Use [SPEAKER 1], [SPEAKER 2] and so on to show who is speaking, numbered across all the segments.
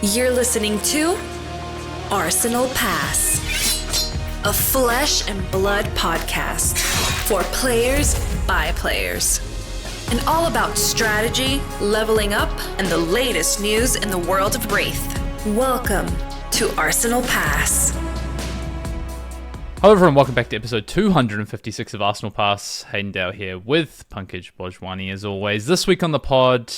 [SPEAKER 1] You're listening to Arsenal Pass, a flesh and blood podcast for players by players. And all about strategy, leveling up, and the latest news in the world of Wraith. Welcome to Arsenal Pass.
[SPEAKER 2] Hello everyone, welcome back to episode 256 of Arsenal Pass. Hayden here with Pankaj Bhojwani as always. This week on the pod,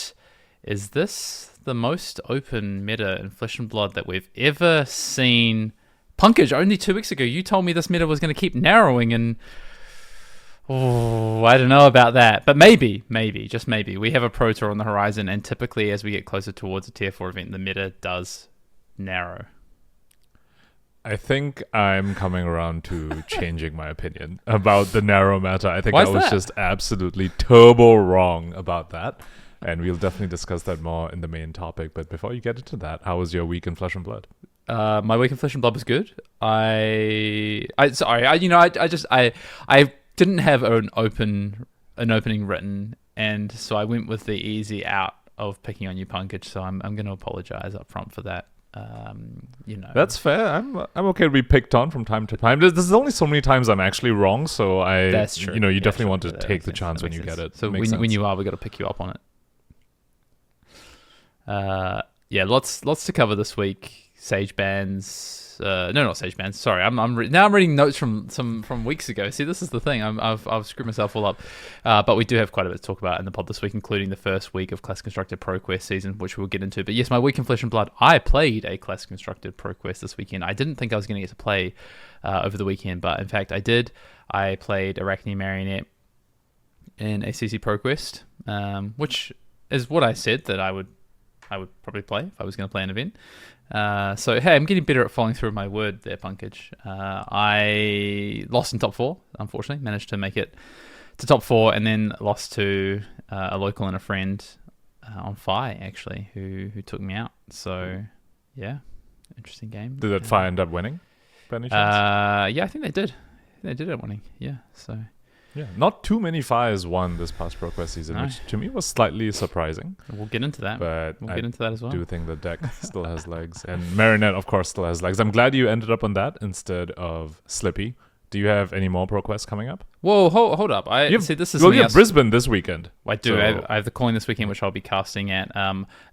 [SPEAKER 2] is this the most open meta in Flesh and Blood that we've ever seen? Pankaj, only 2 weeks ago you told me this meta was going to keep narrowing, and I don't know about that. But maybe, just maybe. We have a Pro Tour on the horizon, and typically as we get closer towards a Tier 4 event, the meta does narrow.
[SPEAKER 3] I think I'm coming around to changing my opinion about the narrow meta. I think I was just absolutely turbo wrong about that. And we'll definitely discuss that more in the main topic. But before you get into that, how was your week in Flesh and Blood?
[SPEAKER 2] My week in Flesh and Blood was good. I didn't have an opening written, and so I went with the easy out of picking on you, Pankaj. So I'm going to apologize up front for that.
[SPEAKER 3] That's fair. I'm okay to be picked on from time to time. There's only so many times I'm actually wrong, so
[SPEAKER 2] that's true.
[SPEAKER 3] You definitely want to take the chance when you get it.
[SPEAKER 2] So when you are, we got to pick you up on it. Lots to cover this week. Sage bans. Not Sage bans. Sorry, I'm reading notes from weeks ago. See, this is the thing. I've screwed myself all up. But we do have quite a bit to talk about in the pod this week, including the first week of Class Constructed ProQuest season, which we'll get into. But yes, my week in Flesh and Blood, I played a Class Constructed ProQuest this weekend. I didn't think I was going to get to play over the weekend, but in fact I did. I played Arachne Marionette in a CC ProQuest, which is what I said that I would probably play if I was going to play an event. So, hey, I'm getting better at following through my word there, Pankaj. I lost in top 4, unfortunately. Managed to make it to top 4 and then lost to a local and a friend on Fi, actually, who took me out. So, yeah, interesting game.
[SPEAKER 3] Did that Fi end up winning by any chance?
[SPEAKER 2] Yeah, I think they did. They did end up winning, yeah, so...
[SPEAKER 3] Yeah, not too many Fires won this past ProQuest season, which to me was slightly surprising.
[SPEAKER 2] We'll get into that.
[SPEAKER 3] But
[SPEAKER 2] we'll get into that as well.
[SPEAKER 3] I do think the deck still has legs. And Marinette, of course, still has legs. I'm glad you ended up on that instead of Slippy. Do you have any more ProQuests coming up?
[SPEAKER 2] Whoa, hold up. This is
[SPEAKER 3] you have Brisbane this weekend.
[SPEAKER 2] I do. So. I have the calling this weekend, which I'll be casting at.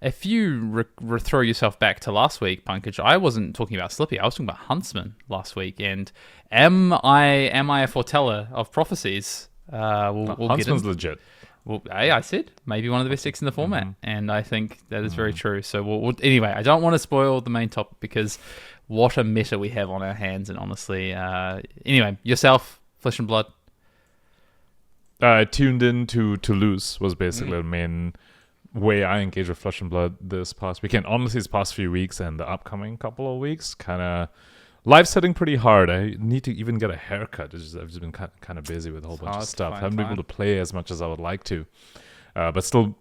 [SPEAKER 2] If you throw yourself back to last week, Pankaj, I wasn't talking about Slippy. I was talking about Huntsman last week. And am I a foreteller of prophecies? We'll
[SPEAKER 3] Huntsman's legit.
[SPEAKER 2] Well, I said maybe one of the best decks in the format, and I think that is very true. So anyway, I don't want to spoil the main topic because what a meta we have on our hands, and honestly, anyway, yourself, Flesh and Blood.
[SPEAKER 3] I tuned in to Toulouse was basically the main way I engaged with Flesh and Blood this past weekend. Honestly, these past few weeks and the upcoming couple of weeks, kind of life's hitting pretty hard. I need to even get a haircut. I've just been kind of busy with a whole bunch of stuff. I haven't been able to play as much as I would like to, but still,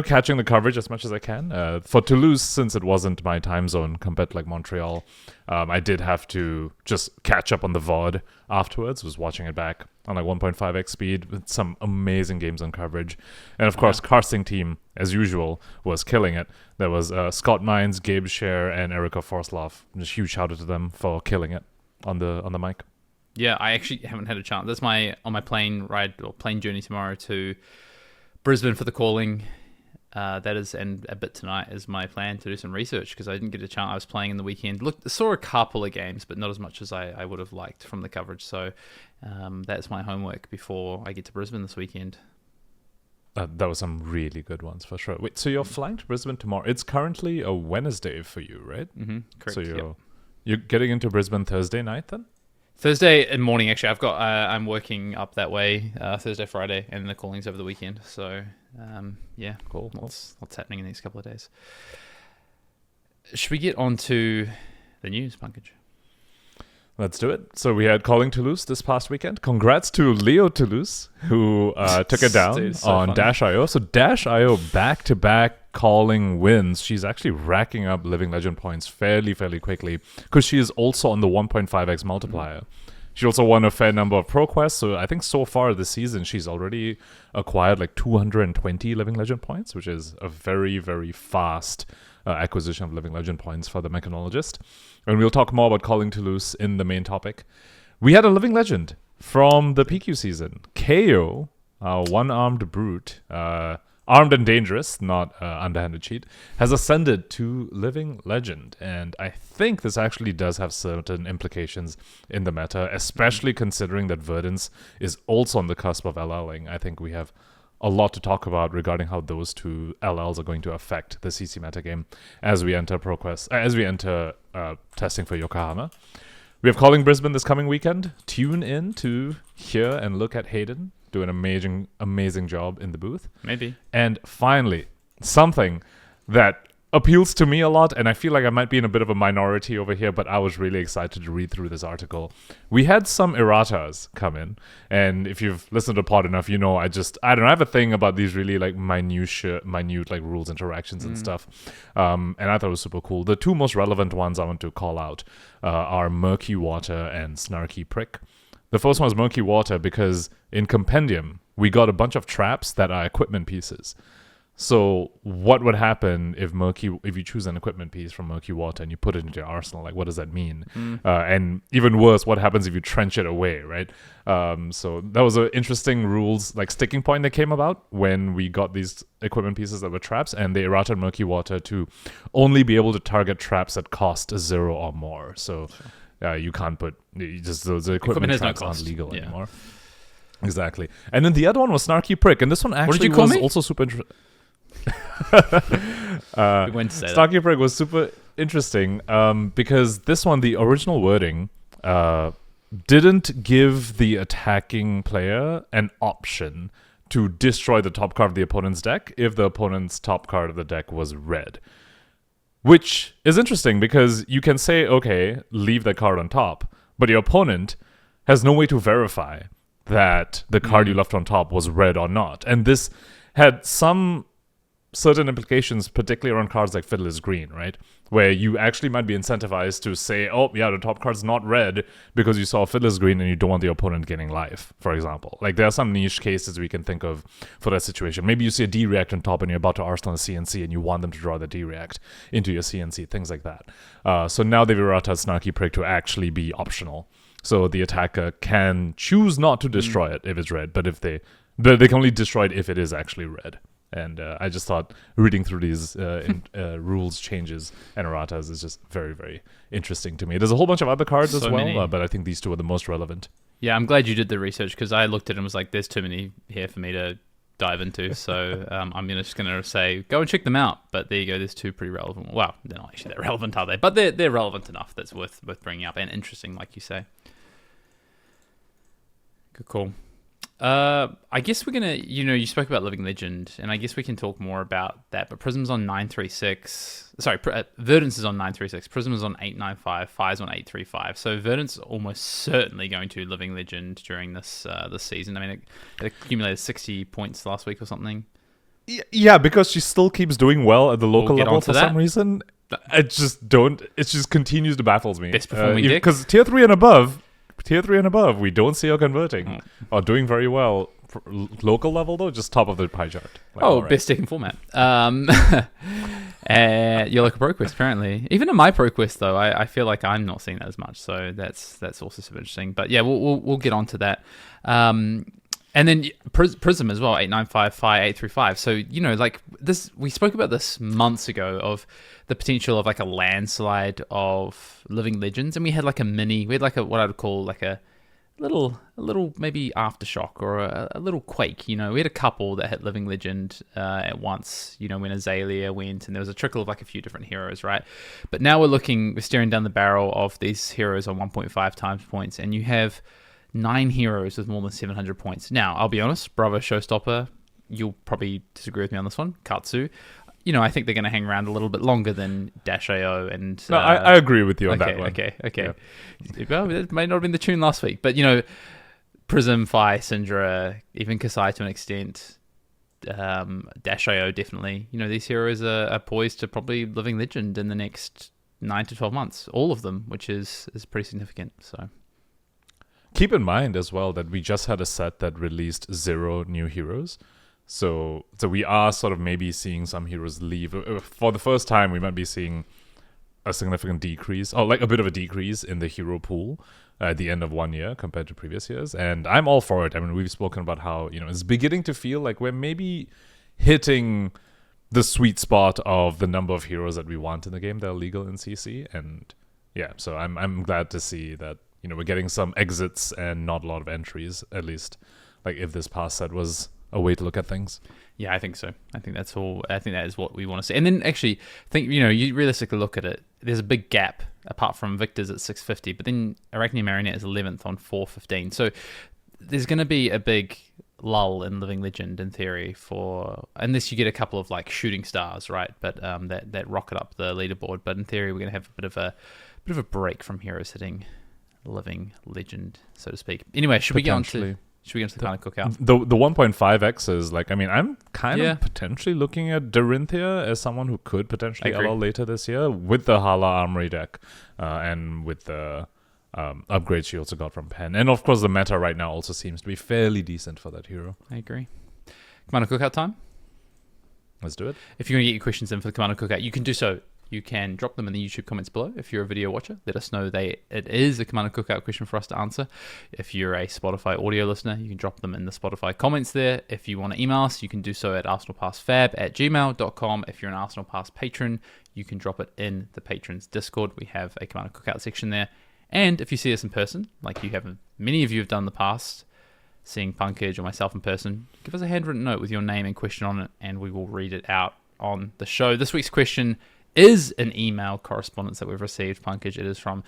[SPEAKER 3] catching the coverage as much as I can. For Toulouse, since it wasn't my time zone compared to like Montreal, I did have to just catch up on the VOD afterwards. Was watching it back on like 1.5x speed with some amazing games on coverage. And of course, casting team, as usual, was killing it. There was Scott Mines, Gabe Scher, and Erica Forslov. Just huge shout out to them for killing it on the mic.
[SPEAKER 2] Yeah, I actually haven't had a chance. That's on my plane journey tomorrow to Brisbane for the calling. That is, and a bit tonight is my plan to do some research because I didn't get a chance. I was playing in the weekend. Saw a couple of games, but not as much as I would have liked from the coverage. So that's my homework before I get to Brisbane this weekend.
[SPEAKER 3] That was some really good ones for sure. Wait, so you're flying to Brisbane tomorrow? It's currently a Wednesday for you, right?
[SPEAKER 2] Mm-hmm, correct.
[SPEAKER 3] So you're getting into Brisbane Thursday night then?
[SPEAKER 2] Thursday morning, actually. I've got. I'm working up that way Thursday, Friday, and the calling's over the weekend. So, yeah,
[SPEAKER 3] cool.
[SPEAKER 2] What's happening in these couple of days? Should we get on to the news, Pankaj?
[SPEAKER 3] Let's do it. So we had Calling Toulouse this past weekend. Congrats to Leo Toulouse, who took it down on funny. Dash.io. So Dash.io back-to-back calling wins. She's actually racking up Living Legend points fairly quickly because she is also on the 1.5x multiplier. She also won a fair number of ProQuest, so I think so far this season she's already acquired like 220 Living Legend points, which is a very, very fast acquisition of Living Legend points for the Mechanologist. And we'll talk more about calling Toulouse in the main topic. We had a Living Legend from the PQ season. Kayo, one-armed brute, armed and dangerous, not underhanded cheat, has ascended to Living Legend. And I think this actually does have certain implications in the meta, especially considering that Verdance is also on the cusp of LLing. I think we have a lot to talk about regarding how those two LLs are going to affect the CC meta game as we enter ProQuest, as we enter testing for Yokohama. We have Calling Brisbane this coming weekend. Tune in to hear and look at Hayden do an amazing job in the booth.
[SPEAKER 2] Maybe.
[SPEAKER 3] And finally, something that appeals to me a lot, and I feel like I might be in a bit of a minority over here, but I was really excited to read through this article. We had some erratas come in, and if you've listened to pod enough, you know I have a thing about these really like minute like rules interactions and stuff, and I thought it was super cool. The two most relevant ones I want to call out are Murky Water and Snarky Prick. The first one is Murky Water because in Compendium, we got a bunch of traps that are equipment pieces. So what would happen if you choose an equipment piece from Murky Water and you put it into your arsenal? Like, what does that mean? And even worse, what happens if you trench it away, right? So that was an interesting rules, like sticking point that came about when we got these equipment pieces that were traps, and they errated Murky Water to only be able to target traps that cost 0 or more. So you can't put those equipment traps aren't legal anymore. Exactly. And then the other one was Snarky Prick, and this one actually was also super interesting. Snarky Prick was super interesting because this one, the original wording, didn't give the attacking player an option to destroy the top card of the opponent's deck if the opponent's top card of the deck was red. Which is interesting because you can say, okay, leave that card on top, but your opponent has no way to verify that the card you left on top was red or not. And this had some certain implications, particularly around cards like Fiddler's Green, right? Where you actually might be incentivized to say, oh, yeah, the top card's not red because you saw Fiddler's Green and you don't want the opponent getting life, for example. Like, there are some niche cases we can think of for that situation. Maybe you see a D-React on top and you're about to arsenal a CNC and you want them to draw the D-React into your CNC, things like that. So now they've errated Snarky Prick to actually be optional. So the attacker can choose not to destroy it if it's red, but if they can only destroy it if it is actually red. And I just thought reading through these rules changes and erratas is just very, very interesting to me. There's a whole bunch of other cards as well, but I think these two are the most relevant.
[SPEAKER 2] Yeah, I'm glad you did the research because I looked at it and was like, there's too many here for me to dive into. So I'm just going to say, go and check them out. But there you go. There's two pretty relevant. Well, they're not actually that relevant, are they? But they're relevant enough that's worth bringing up and interesting, like you say. Good call. I guess we're gonna, you spoke about Living Legend, and I guess we can talk more about that. But Prism's on 936. Sorry, Verdance is on 936. Prism is on 895. Fire's on 835. So Verdance almost certainly going to Living Legend during this season. I mean, it accumulated 60 points last week or something.
[SPEAKER 3] Yeah, because she still keeps doing well at the local level for some reason. It just continues to baffles me.
[SPEAKER 2] Best performing deck,
[SPEAKER 3] because tier 3 and above, we don't see her converting or doing very well. Local level, though, just top of the pie chart. Like,
[SPEAKER 2] best deck in format. You're like a ProQuest, apparently. Even in my ProQuest, though, I feel like I'm not seeing that as much. So that's also super interesting. But yeah, we'll get on to that. And then Prism as well, 895, Fire, 835. So, like this, we spoke about this months ago of the potential of like a landslide of Living Legends. And we had like what I would call like a little maybe aftershock or a little quake. We had a couple that hit Living Legend at once, when Azalea went, and there was a trickle of like a few different heroes, right? But now we're staring down the barrel of these heroes on 1.5 times points, and you have 9 heroes with more than 700 points. Now, I'll be honest, Bravo Showstopper, you'll probably disagree with me on this one, Katsu. I think they're going to hang around a little bit longer than Dash.io and...
[SPEAKER 3] No, I agree with you on that one.
[SPEAKER 2] Okay. Yeah. Well, it may not have been the tune last week, but, Prism, Fi, Syndra, even Kasai to an extent, Dash.io definitely. These heroes are poised to probably Living Legend in the next 9 to 12 months. All of them, which is pretty significant, so...
[SPEAKER 3] keep in mind as well that we just had a set that released 0 new heroes. So we are sort of maybe seeing some heroes leave. For the first time, we might be seeing a significant decrease, or like a bit of a decrease in the hero pool at the end of 1 year compared to previous years. And I'm all for it. I mean, we've spoken about how, it's beginning to feel like we're maybe hitting the sweet spot of the number of heroes that we want in the game that are legal in CC. And yeah, so I'm glad to see that, we're getting some exits and not a lot of entries, at least, like if this past set was a way to look at things.
[SPEAKER 2] Yeah, I think so. I think that's all. I think that is what we want to see. And then actually, think you realistically look at it. There's a big gap apart from Victor's at 650, but then Arachne Marionette is 11th on 415. So there's going to be a big lull in Living Legend in theory unless you get a couple of like shooting stars, right? But that rocket up the leaderboard. But in theory, we're going to have a bit of a break from heroes hitting Living Legend, so to speak. Anyway, should we get on to the kind of cookout?
[SPEAKER 3] The 1.5x is like, I mean, I'm kind of potentially looking at Dorinthia as someone who could potentially LL later this year with the Hala Armory deck and with the upgrade she also got from Pen. And of course, the meta right now also seems to be fairly decent for that hero.
[SPEAKER 2] I agree. Commander Cookout time?
[SPEAKER 3] Let's do it.
[SPEAKER 2] If you're going to get your questions in for the Commander Cookout, you can do so. You can drop them in the YouTube comments below. If you're a video watcher, let us know it is a Commander Cookout question for us to answer. If you're a Spotify audio listener, you can drop them in the Spotify comments there. If you want to email us, you can do so at arsenalpassfab@gmail.com. If you're an Arsenal Pass patron, you can drop it in the patrons Discord. We have a Commander Cookout section there. And if you see us in person, like many of you have done in the past, seeing Pankaj or myself in person, give us a handwritten note with your name and question on it, and we will read it out on the show. This week's question is an email correspondence that we've received, Pankaj. It is from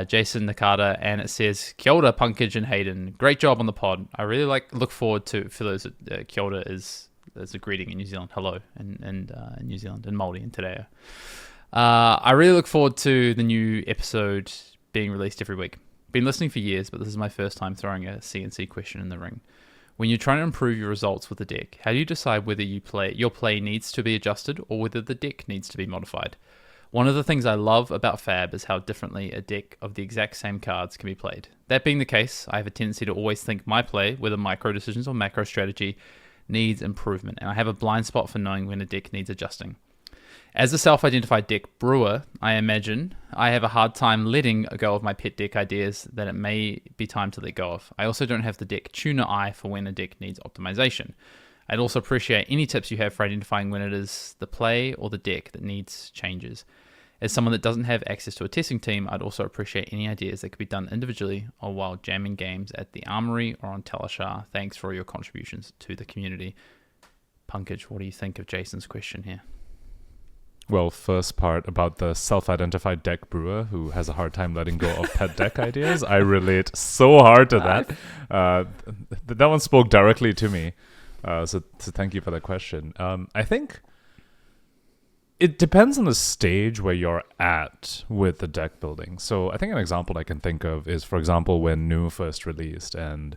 [SPEAKER 2] Jason Nakata, and it says, Kia ora, Pankaj and Hayden. Great job on the pod. I really look forward to, for those that Kia ora is a greeting in New Zealand. Hello in New Zealand, in Māori and Te Reo. I really look forward to the new episode being released every week. Been listening for years, but this is my first time throwing a CNC question in the ring. When you're trying to improve your results with the deck, how do you decide whether your play needs to be adjusted or whether the deck needs to be modified? One of the things I love about Fab is how differently a deck of the exact same cards can be played. That being the case, I have a tendency to always think my play, whether micro decisions or macro strategy, needs improvement, and I have a blind spot for knowing when a deck needs adjusting. As a self-identified deck brewer, I imagine I have a hard time letting go of my pet deck ideas that it may be time to let go of. I also don't have the deck tuner eye for when a deck needs optimization. I'd also appreciate any tips you have for identifying when it is the play or the deck that needs changes. As someone that doesn't have access to a testing team, I'd also appreciate any ideas that could be done individually or while jamming games at the Armory or on Talashar. Thanks for your contributions to the community. Pankaj, what do you think of Jason's question here?
[SPEAKER 3] Well, first part about the self-identified deck brewer who has a hard time letting go of pet deck ideas. I relate so hard to that. That one spoke directly to me. So thank you for that question. I think it depends on the stage where you're at with the deck building. So I think an example I can think of is, for example, when New first released, and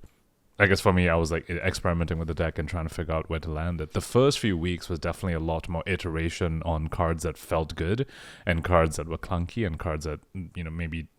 [SPEAKER 3] I guess for me, I was like experimenting with the deck and trying to figure out where to land it. The first few weeks was definitely a lot more iteration on cards that felt good and cards that were clunky and cards that, maybe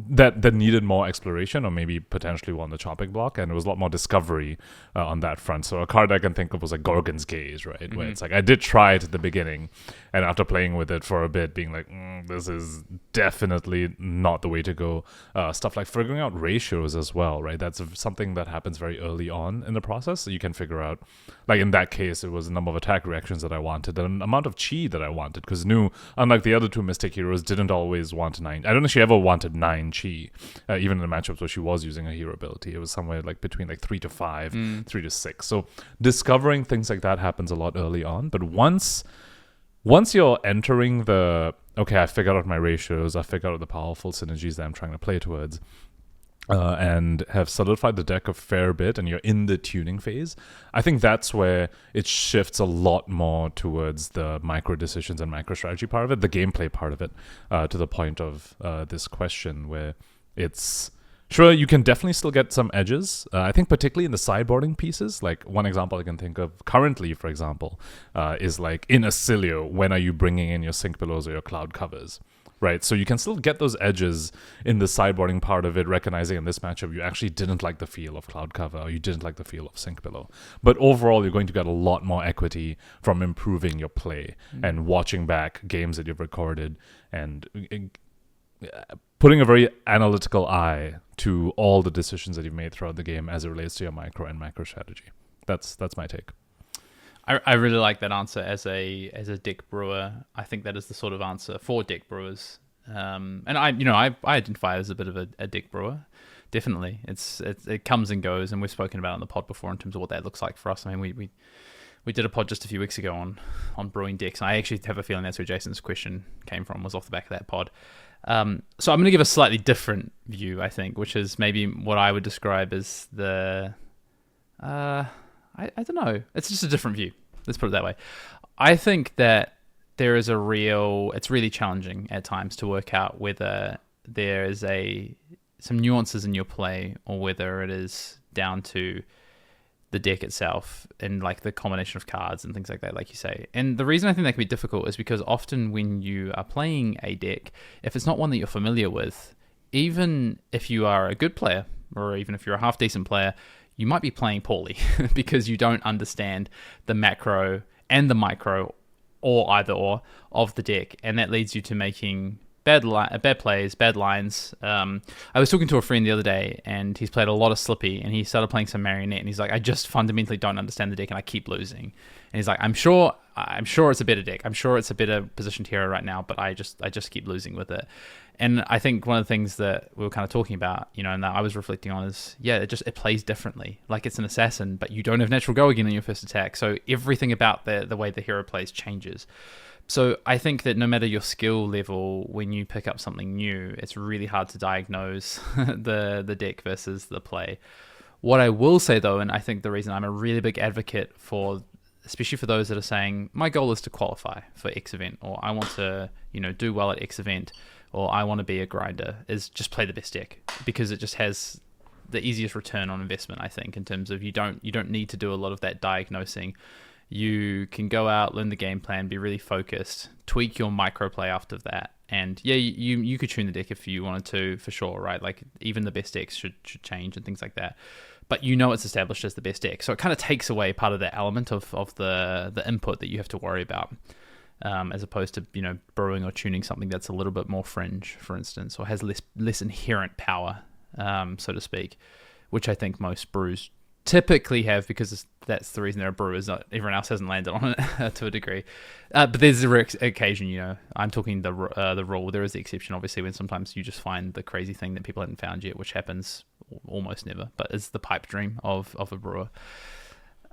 [SPEAKER 3] that needed more exploration or maybe potentially were on the chopping block, and it was a lot more discovery on that front. So a card I can think of was like Gorgon's Gaze, right? Mm-hmm. Where it's like I did try it at the beginning, and after playing with it for a bit, being like, this is definitely not the way to go. Stuff like figuring out ratios as well, right? That's something that happens very early on in the process. So you can figure out, like in that case, it was the number of attack reactions that I wanted, and an amount of chi that I wanted, because New, unlike the other two Mystic heroes, didn't always want 9. I don't know if she ever wanted 9 chi, even in the matchups where she was using a hero ability. It was somewhere like between like 3 to 5, 3 to 6. So discovering things like that happens a lot early on. But once you're entering the, okay, I figured out my ratios, I figured out the powerful synergies that I'm trying to play towards, and have solidified the deck a fair bit, and you're in the tuning phase, I think that's where it shifts a lot more towards the micro decisions and micro strategy part of it, the gameplay part of it, to the point of this question where it's, sure, you can definitely still get some edges. I think particularly in the sideboarding pieces, like one example I can think of currently, for example, is like in Acilio, when are you bringing in your Sync Billows or your Cloud Covers? right? So you can still get those edges in the sideboarding part of it, recognizing in this matchup you actually didn't like the feel of Cloud Cover or you didn't like the feel of Sink Below. But overall, you're going to get a lot more equity from improving your play and watching back games that you've recorded and putting a very analytical eye to all the decisions that you've made throughout the game as it relates to your micro and macro strategy. That's my take.
[SPEAKER 2] I really like that answer as a deck brewer. I think that is the sort of answer for deck brewers. And I identify as a bit of a deck brewer. Definitely, it comes and goes, and we've spoken about it on the pod before in terms of what that looks like for us. I mean, we did a pod just a few weeks ago on brewing decks, and I actually have a feeling that's where Jason's question came from, was off the back of that pod. So I'm going to give a slightly different view, I think, which is maybe what I would describe as the I don't know. It's just a different view. Let's put it that way. I think that it's really challenging at times to work out whether there is some nuances in your play or whether it is down to the deck itself and like the combination of cards and things like that, like you say. And the reason I think that can be difficult is because often when you are playing a deck, if it's not one that you're familiar with, even if you are a good player or even if you're a half decent player, you might be playing poorly because you don't understand the macro and the micro or either or of the deck. And that leads you to making bad plays, bad lines. I was talking to a friend the other day and he's played a lot of Slippy and he started playing some Marionette and he's like, I just fundamentally don't understand the deck and I keep losing. And he's like, I'm sure it's a better deck. I'm sure it's a better positioned hero right now, but I just keep losing with it. And I think one of the things that we were kind of talking about, and that I was reflecting on is, it plays differently. Like it's an assassin, but you don't have natural go again on your first attack. So everything about the way the hero plays changes. So I think that no matter your skill level, when you pick up something new, it's really hard to diagnose the deck versus the play. What I will say though, and I think the reason I'm a really big advocate for, especially for those that are saying, my goal is to qualify for X event, or I want to, do well at X event, or I want to be a grinder, is just play the best deck because it just has the easiest return on investment, I think, in terms of you don't need to do a lot of that diagnosing. You can go out, learn the game plan, be really focused, tweak your micro play after that. And you could tune the deck if you wanted to, for sure, right? Like even the best decks should change and things like that. But it's established as the best deck. So it kind of takes away part of that element of the input that you have to worry about. As opposed to brewing or tuning something that's a little bit more fringe, for instance, or has less inherent power, so to speak, which I think most brews typically have because that's the reason they're a brewer. Is not everyone else hasn't landed on it to a degree, but there's a rare occasion. I'm talking the rule. There is the exception, obviously, when sometimes you just find the crazy thing that people haven't found yet, which happens almost never. But it's the pipe dream of a brewer.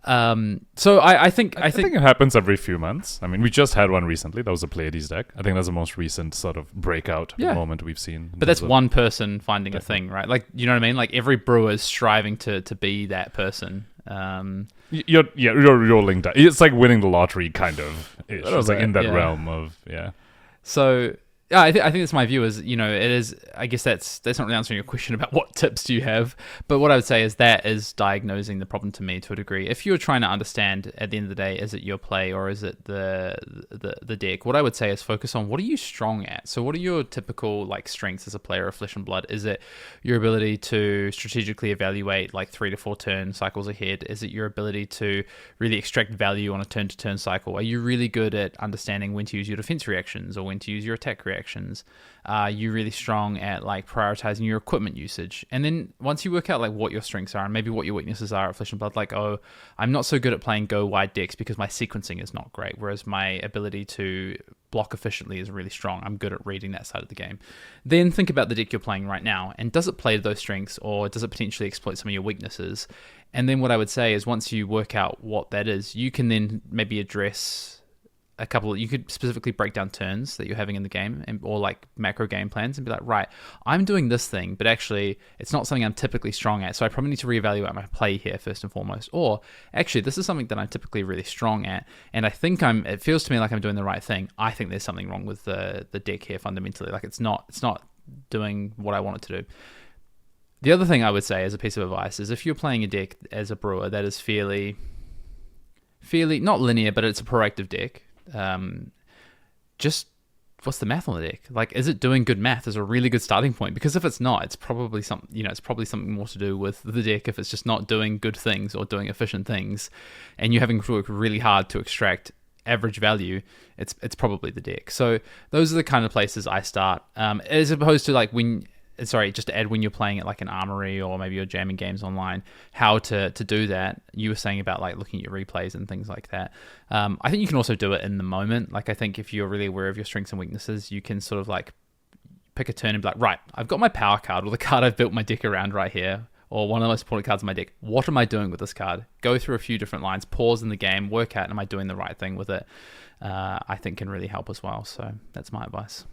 [SPEAKER 2] So I think
[SPEAKER 3] it happens every few months. I mean, we just had one recently. That was a Pleiades deck. I think that's the most recent sort of breakout moment we've seen.
[SPEAKER 2] But that's one person finding a thing, right? Like, you know what I mean? Like every brewer is striving to be that person.
[SPEAKER 3] You're rolling dice. It's like winning the lottery, kind of. It's like in that realm of
[SPEAKER 2] So. Yeah, I think that's my view. Is it is. I guess that's not really answering your question about what tips do you have. But what I would say is that is diagnosing the problem to me to a degree. If you're trying to understand at the end of the day, is it your play or is it the deck? What I would say is focus on what are you strong at. So what are your typical strengths as a player of Flesh and Blood? Is it your ability to strategically evaluate 3 to 4 turn cycles ahead? Is it your ability to really extract value on a turn to turn cycle? Are you really good at understanding when to use your defense reactions or when to use your attack reactions? Are you really strong at prioritizing your equipment usage? And then once you work out what your strengths are and maybe what your weaknesses are at Flesh and Blood, I'm not so good at playing go wide decks because my sequencing is not great, whereas my ability to block efficiently is really strong. I'm good at reading that side of the game. Then think about the deck you're playing right now, and does it play to those strengths or does it potentially exploit some of your weaknesses? And then what I would say is once you work out what that is, you can then maybe address you could specifically break down turns that you're having in the game or macro game plans and be like, right, I'm doing this thing, but actually it's not something I'm typically strong at. So I probably need to reevaluate my play here first and foremost. Or actually, this is something that I'm typically really strong at. And I think it feels to me like I'm doing the right thing. I think there's something wrong with the deck here fundamentally. It's not doing what I want it to do. The other thing I would say as a piece of advice is if you're playing a deck as a brewer that is fairly not linear, but it's a proactive deck, just what's the math on the deck? Like, is it doing good math? Is a really good starting point, because if it's not, it's probably something more to do with the deck. If it's just not doing good things or doing efficient things, and you're having to work really hard to extract average value, it's probably the deck. So those are the kind of places I start, as opposed to like just to add, when you're playing at like an armory or maybe you're jamming games online, how to do that. You were saying about like looking at your replays and things like that. I think you can also do it in the moment. Like, I think if you're really aware of your strengths and weaknesses, you can sort of like pick a turn and be like, right, I've got my power card, or the card I've built my deck around right here, or one of the most important cards in my deck. What am I doing with this card? Go through a few different lines, pause in the game, work out, am I doing the right thing with it? I think can really help as well. So that's my advice.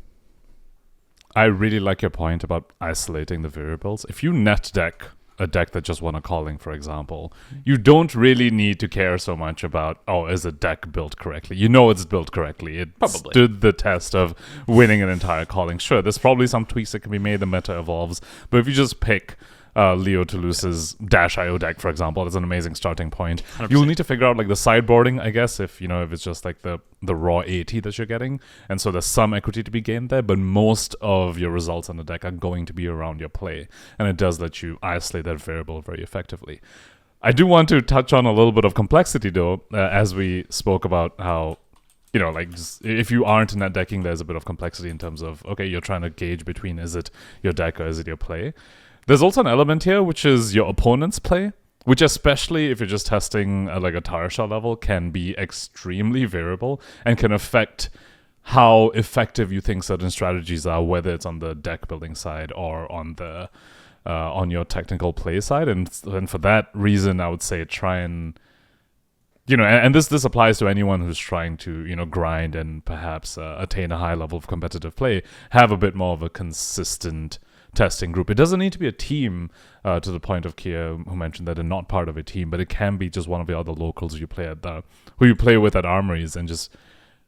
[SPEAKER 3] I really like your point about isolating the variables. If you net deck a deck that just won a calling, for example, you don't really need to care so much about, is a deck built correctly? You know it's built correctly. It
[SPEAKER 2] Probably
[SPEAKER 3] stood the test of winning an entire calling. Sure, there's probably some tweaks that can be made. The meta evolves. But if you just pick Leo Toulouse's -IO deck, for example, that's an amazing starting point.
[SPEAKER 2] 100%.
[SPEAKER 3] You'll need to figure out like the sideboarding, I guess, if it's just like the raw 80 that you're getting, and so there's some equity to be gained there, but most of your results on the deck are going to be around your play, and it does let you isolate that variable very effectively. I do want to touch on a little bit of complexity though, as we spoke about how just if you aren't net decking, there's a bit of complexity in terms of, okay, you're trying to gauge between, is it your deck or is it your play? There's also an element here, which is your opponent's play, which, especially if you're just testing at like a Tarsha level, can be extremely variable and can affect how effective you think certain strategies are, whether it's on the deck building side or on the on your technical play side. And for that reason, I would say try and and this applies to anyone who's trying to grind and perhaps attain a high level of competitive play. Have a bit more of a consistent testing group. It doesn't need to be a team, to the point of Kia, who mentioned that they're not part of a team, but it can be just one of the other locals who you play with at armories, and just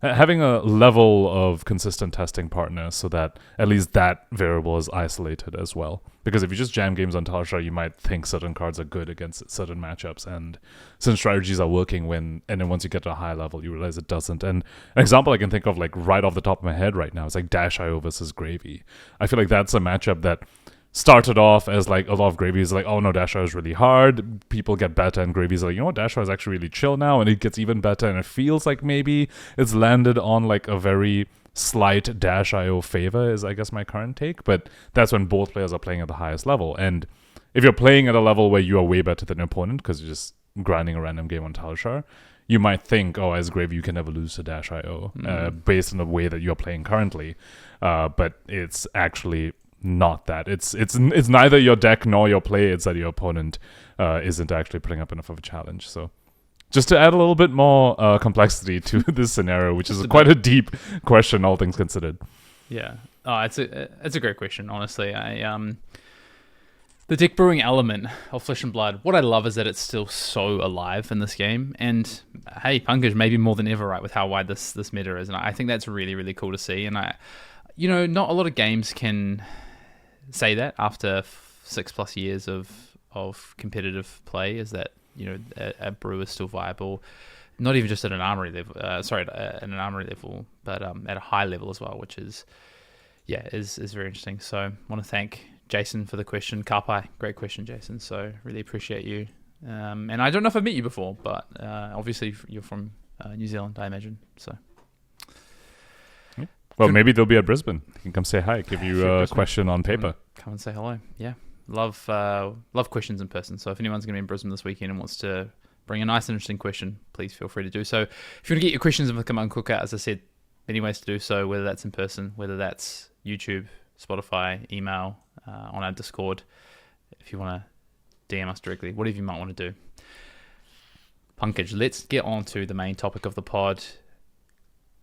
[SPEAKER 3] having a level of consistent testing partners so that at least that variable is isolated as well. Because if you just jam games on Tarsha, you might think certain cards are good against certain matchups, and certain strategies are working and then once you get to a high level, you realize it doesn't. And an example I can think of, like right off the top of my head right now, is like -IO versus Gravy. I feel like that's a matchup that started off as like a lot of Gravy is like, oh no, -IO is really hard. People get better, and Gravy's like, -IO is actually really chill now, and it gets even better, and it feels like maybe it's landed on like a very slight -IO favor is, I guess, my current take. But that's when both players are playing at the highest level. And if you're playing at a level where you are way better than your opponent because you're just grinding a random game on Talshar, you might think, as Gravy, you can never lose to -IO based on the way that you're playing currently. But it's actually not that. It's neither your deck nor your play. It's that your opponent isn't actually putting up enough of a challenge. So just to add a little bit more complexity to this scenario, which is quite a deep question, all things considered.
[SPEAKER 2] Yeah, it's a great question. Honestly, the deck brewing element of Flesh and Blood, what I love is that it's still so alive in this game. And hey, Pankaj, maybe more than ever, right, with how wide this meta is, and I think that's really, really cool to see. And not a lot of games can say that after 6+ years of competitive play, is that a brew is still viable, not even just at an armory level, at an armory level, but at a high level as well, which is very interesting. So I want to thank Jason for the question. Kapai, great question, Jason. So really appreciate you. And I don't know if I've met you before, but obviously you're from New Zealand, I imagine. So.
[SPEAKER 3] Well, maybe they'll be at Brisbane. You can come say hi, give you a question on paper.
[SPEAKER 2] Come and say hello. Yeah. Love questions in person. So if anyone's going to be in Brisbane this weekend and wants to bring a nice and interesting question, please feel free to do so. If you want to get your questions in the Command Cookout, as I said, many ways to do so, whether that's in person, whether that's YouTube, Spotify, email, on our Discord. If you want to DM us directly, whatever you might want to do. Pankaj, let's get on to the main topic of the pod.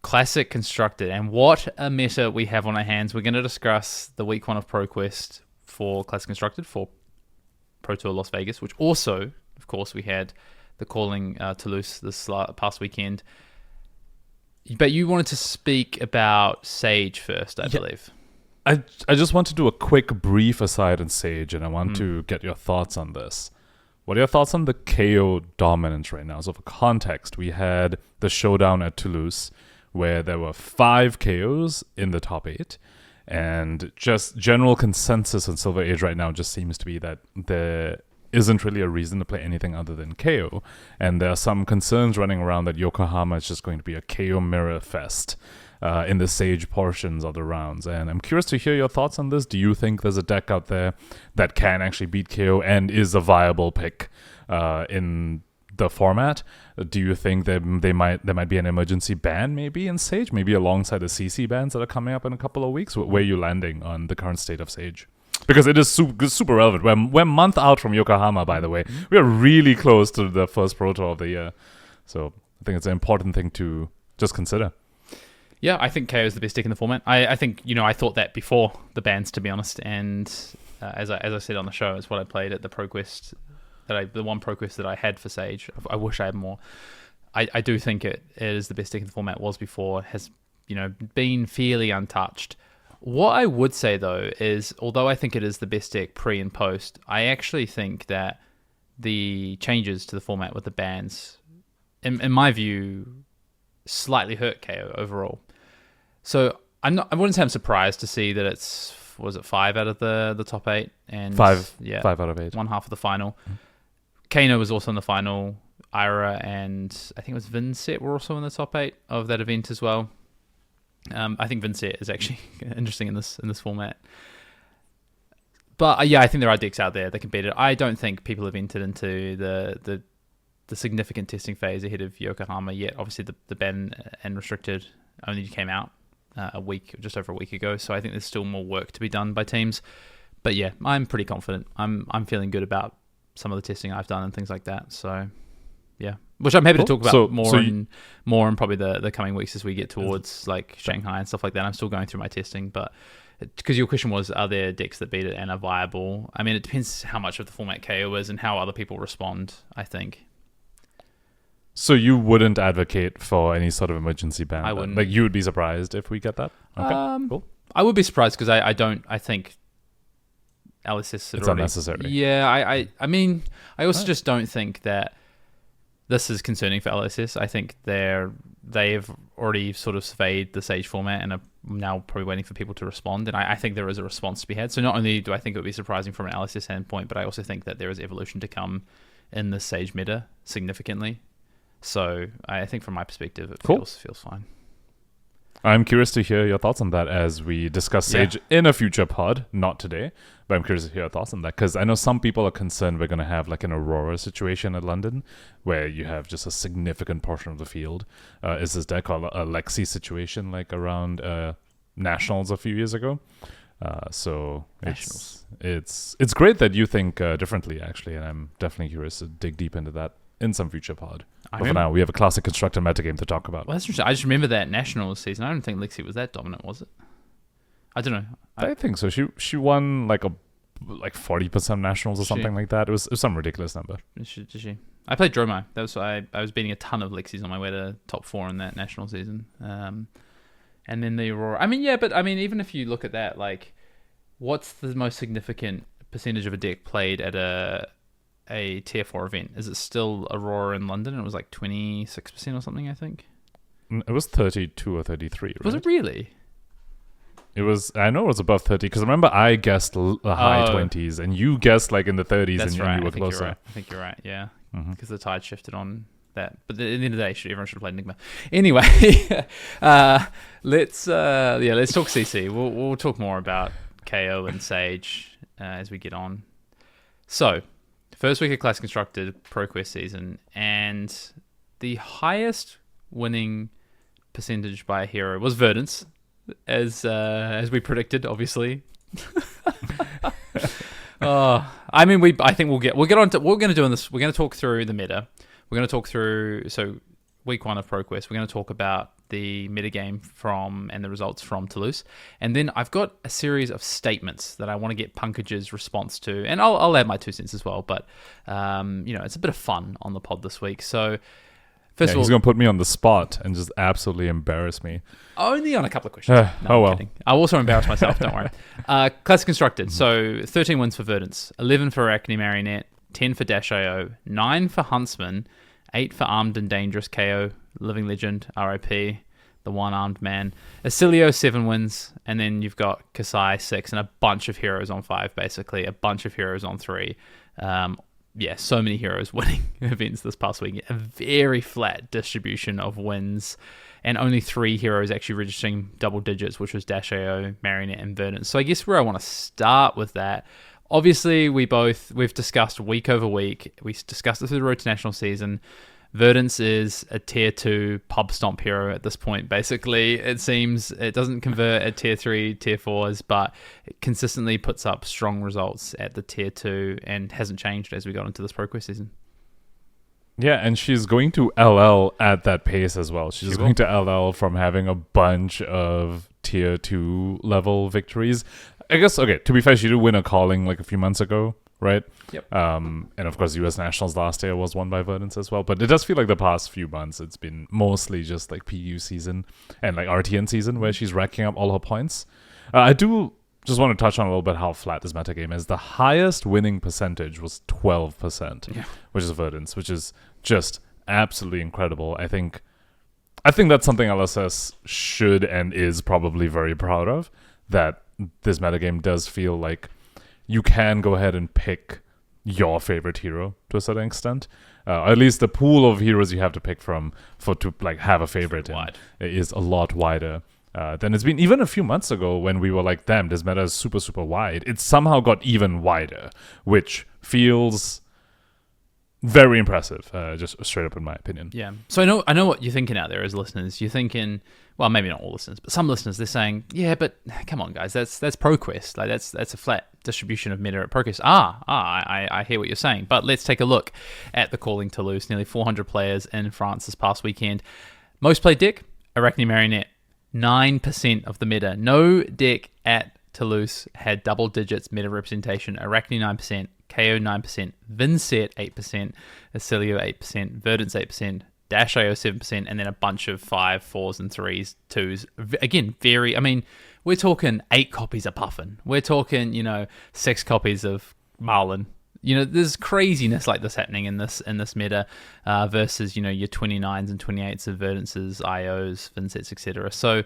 [SPEAKER 2] Classic Constructed, and what a meta we have on our hands. We're going to discuss the week 1 of ProQuest for Classic Constructed for Pro Tour Las Vegas, which also, of course, we had the calling Toulouse this past weekend. But you wanted to speak about Sage first, I believe.
[SPEAKER 3] I just want to do a quick brief aside on Sage, and I want to get your thoughts on this. What are your thoughts on the Kayo dominance right now? So for context, we had the showdown at Toulouse. where there were 5 KOs in the top 8. And just general consensus on Silver Age right now just seems to be that there isn't really a reason to play anything other than KO. And there are some concerns running around that Yokohama is just going to be a KO mirror fest in the Sage portions of the rounds. And I'm curious to hear your thoughts on this. Do you think there's a deck out there that can actually beat KO and is a viable pick in the format? Do you think that there might be an emergency ban maybe in Sage, maybe alongside the CC bans that are coming up in a couple of weeks? Where are you landing on the current state of Sage? Because it is super relevant. We're a month out from Yokohama, by the way. We are really close to the first Pro Tour of the year. So I think it's an important thing to just consider.
[SPEAKER 2] Yeah, I think KO is the best deck in the format. I think, I thought that before the bans, to be honest. And as I said on the show, it's what I played at the ProQuest, the one ProQuest that I had for Sage. I wish I had more. I do think it is the best deck in the format, was before, has been fairly untouched. What I would say, though, is although I think it is the best deck pre and post, I actually think that the changes to the format with the bans, in my view, slightly hurt KO overall. So I wouldn't say I'm surprised to see that it's 5 out of the top 8 and
[SPEAKER 3] 5 out of 8,
[SPEAKER 2] one half of the final. Kano was also in the final. Ira and I think it was Vincent were also in the top 8 of that event as well. I think Vincent is actually interesting in this format. But I think there are decks out there that can beat it. I don't think people have entered into the significant testing phase ahead of Yokohama yet. Obviously, the ban and restricted only came out just over a week ago. So I think there's still more work to be done by teams. But yeah, I'm pretty confident. I'm feeling good about some of the testing I've done and things like that. So yeah, which I'm happy to talk about more in probably the coming weeks as we get towards like Shanghai and stuff like that. I'm still going through my testing, but because your question was, are there decks that beat it and are viable? I mean, it depends how much of the format KO is and how other people respond, I think.
[SPEAKER 3] So you wouldn't advocate for any sort of emergency ban?
[SPEAKER 2] I wouldn't.
[SPEAKER 3] Like, you would be surprised if we get that? Okay, cool.
[SPEAKER 2] I would be surprised because I think LSS...
[SPEAKER 3] It's unnecessary.
[SPEAKER 2] Yeah, I mean, I also just don't think that this is concerning for LSS. I think they've already sort of surveyed the Sage format and are now probably waiting for people to respond. And I think there is a response to be had. So not only do I think it would be surprising from an LSS standpoint, but I also think that there is evolution to come in the Sage meta significantly. So I think from my perspective, it feels fine.
[SPEAKER 3] I'm curious to hear your thoughts on that as we discuss Sage in a future pod, not today, but I'm curious to hear your thoughts on that because I know some people are concerned we're going to have like an Aurora situation at London where you have just a significant portion of the field. Is this deck called a Lexi situation like around Nationals a few years ago? So it's great that you think differently actually, and I'm definitely curious to dig deep into that in some future pod. But for now, we have a classic constructed metagame to talk about.
[SPEAKER 2] Well, that's interesting. I just remember that Nationals season. I don't think Lexi was that dominant, was it? I don't know.
[SPEAKER 3] I think so. She won like 40% Nationals or something like that. It was some ridiculous number.
[SPEAKER 2] Did she? I played Dromo. That was I was beating a ton of Lexis on my way to top 4 in that national season. And then the Aurora. I mean, yeah, but I mean, even if you look at that, like, what's the most significant percentage of a deck played at a tier 4 event? Is it still Aurora in London? It was like 26% or something, I think.
[SPEAKER 3] It was 32 or 33, right?
[SPEAKER 2] Was it really?
[SPEAKER 3] It was. I know it was above 30 because remember I guessed the high 20s and you guessed like in the 30s.
[SPEAKER 2] That's
[SPEAKER 3] and
[SPEAKER 2] right.
[SPEAKER 3] you were closer.
[SPEAKER 2] I think you're right. Yeah, because the tide shifted on that. But at the end of the day, everyone should have played Enigma. Anyway, let's talk CC. We'll talk more about KO and Sage as we get on. So, first week of Class Constructed ProQuest season, and the highest winning percentage by a hero was Verdance, as we predicted, obviously. I mean, I think we'll get on to what we're going to do in this. We're going to talk through the meta. We're going to talk through week 1 of ProQuest. We're going to talk about the metagame and the results from Toulouse, and then I've got a series of statements that I want to get Pankaj's response to, and I'll add my 2 cents as well. But it's a bit of fun on the pod this week. So first of all,
[SPEAKER 3] he's going to put me on the spot and just absolutely embarrass me.
[SPEAKER 2] Only on a couple of questions.
[SPEAKER 3] No, well,
[SPEAKER 2] kidding. I'll also embarrass myself. Don't worry. Classic Constructed. So 13 wins for Verdance, 11 for Arachne Marionette, 10 for Dash.io, 9 for Huntsman, 8 for Armed and Dangerous KO, Living Legend, RIP, the one-armed man. Acilio, 7 wins, and then you've got Kasai, 6, and a bunch of heroes on 5, basically. A bunch of heroes on 3. So many heroes winning events this past week. A very flat distribution of wins, and only 3 heroes actually registering double digits, which was Dash.io, Marionette, and Verdant. So I guess where I want to start with that, obviously we've discussed week over week. We discussed it through the Road to National season. Verdance is a tier 2 pub stomp hero at this point, basically. It seems it doesn't convert at tier 3, tier 4s, but it consistently puts up strong results at the tier 2 and hasn't changed as we got into this ProQuest season.
[SPEAKER 3] Yeah, and she's going to LL at that pace as well. She's going to LL from having a bunch of tier 2 level victories. I guess, okay, to be fair, she did win a calling like a few months ago, right?
[SPEAKER 2] Yep.
[SPEAKER 3] And of course, US Nationals last year was won by Verdance as well. But it does feel like the past few months, it's been mostly just like PU season and like RTN season where she's racking up all her points. I do just want to touch on a little bit how flat this metagame is. The highest winning percentage was 12%, which is Verdance, which is just absolutely incredible. I think that's something LSS should and is probably very proud of, that this metagame does feel like you can go ahead and pick your favorite hero to a certain extent. At least the pool of heroes you have to pick from to like have a favorite is a lot wider than it's been even a few months ago when we were like, damn, this meta is super, super wide. It somehow got even wider, which feels very impressive, just straight up in my opinion.
[SPEAKER 2] Yeah. So I know what you're thinking out there as listeners. You're thinking, well, maybe not all listeners, but some listeners, they're saying, yeah, but come on, guys, that's ProQuest. Like that's a flat distribution of meta at ProQuest. I hear what you're saying, but let's take a look at the Calling Toulouse. Nearly 400 players in France this past weekend. Most played deck, Arachne Marionette, 9% of the meta. No deck at Toulouse had double digits meta representation. Arachne 9%, Kayo 9%, Vincent 8%, Acilio 8%, Verdance 8%, Dash.io 7%, and then a bunch of 5, 4s, and 3s, 2s. Again, we're talking 8 copies of Puffin. We're talking, 6 copies of Marlin. There's craziness like this happening in this meta versus, your 29s and 28s of Verdances, IOs, Vincents, etc. So,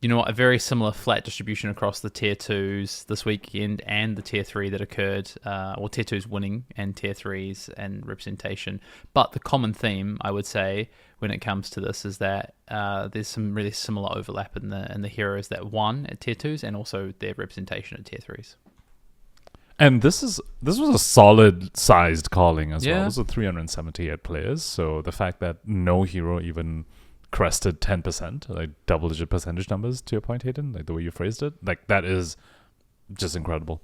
[SPEAKER 2] a very similar flat distribution across the tier 2s this weekend and the tier 3 that occurred, tier 2s winning and tier 3s and representation. But the common theme, I would say, when it comes to this is that there's some really similar overlap in the heroes that won at tier 2s and also their representation at tier 3s.
[SPEAKER 3] And this was a solid sized calling as well. It was a 378 players. So the fact that no hero even crested 10%, like double-digit percentage numbers, to your point, Hayden, like the way you phrased it, like that is just incredible.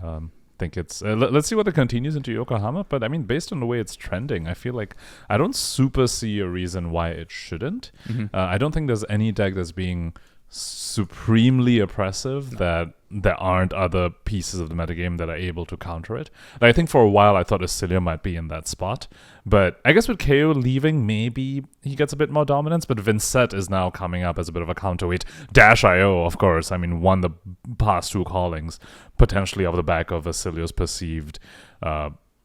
[SPEAKER 3] I think it's let's see what it continues into Yokohama, but I mean, based on the way it's trending, I feel like I don't super see a reason why it shouldn't. I don't think there's any deck that's being supremely oppressive that there aren't other pieces of the metagame that are able to counter it. I think for a while I thought Acilio might be in that spot, but I guess with Kayo leaving, maybe he gets a bit more dominance, but Vincent is now coming up as a bit of a counterweight. Dash.io, of course, won the past 2 callings, potentially off the back of Acilio's perceived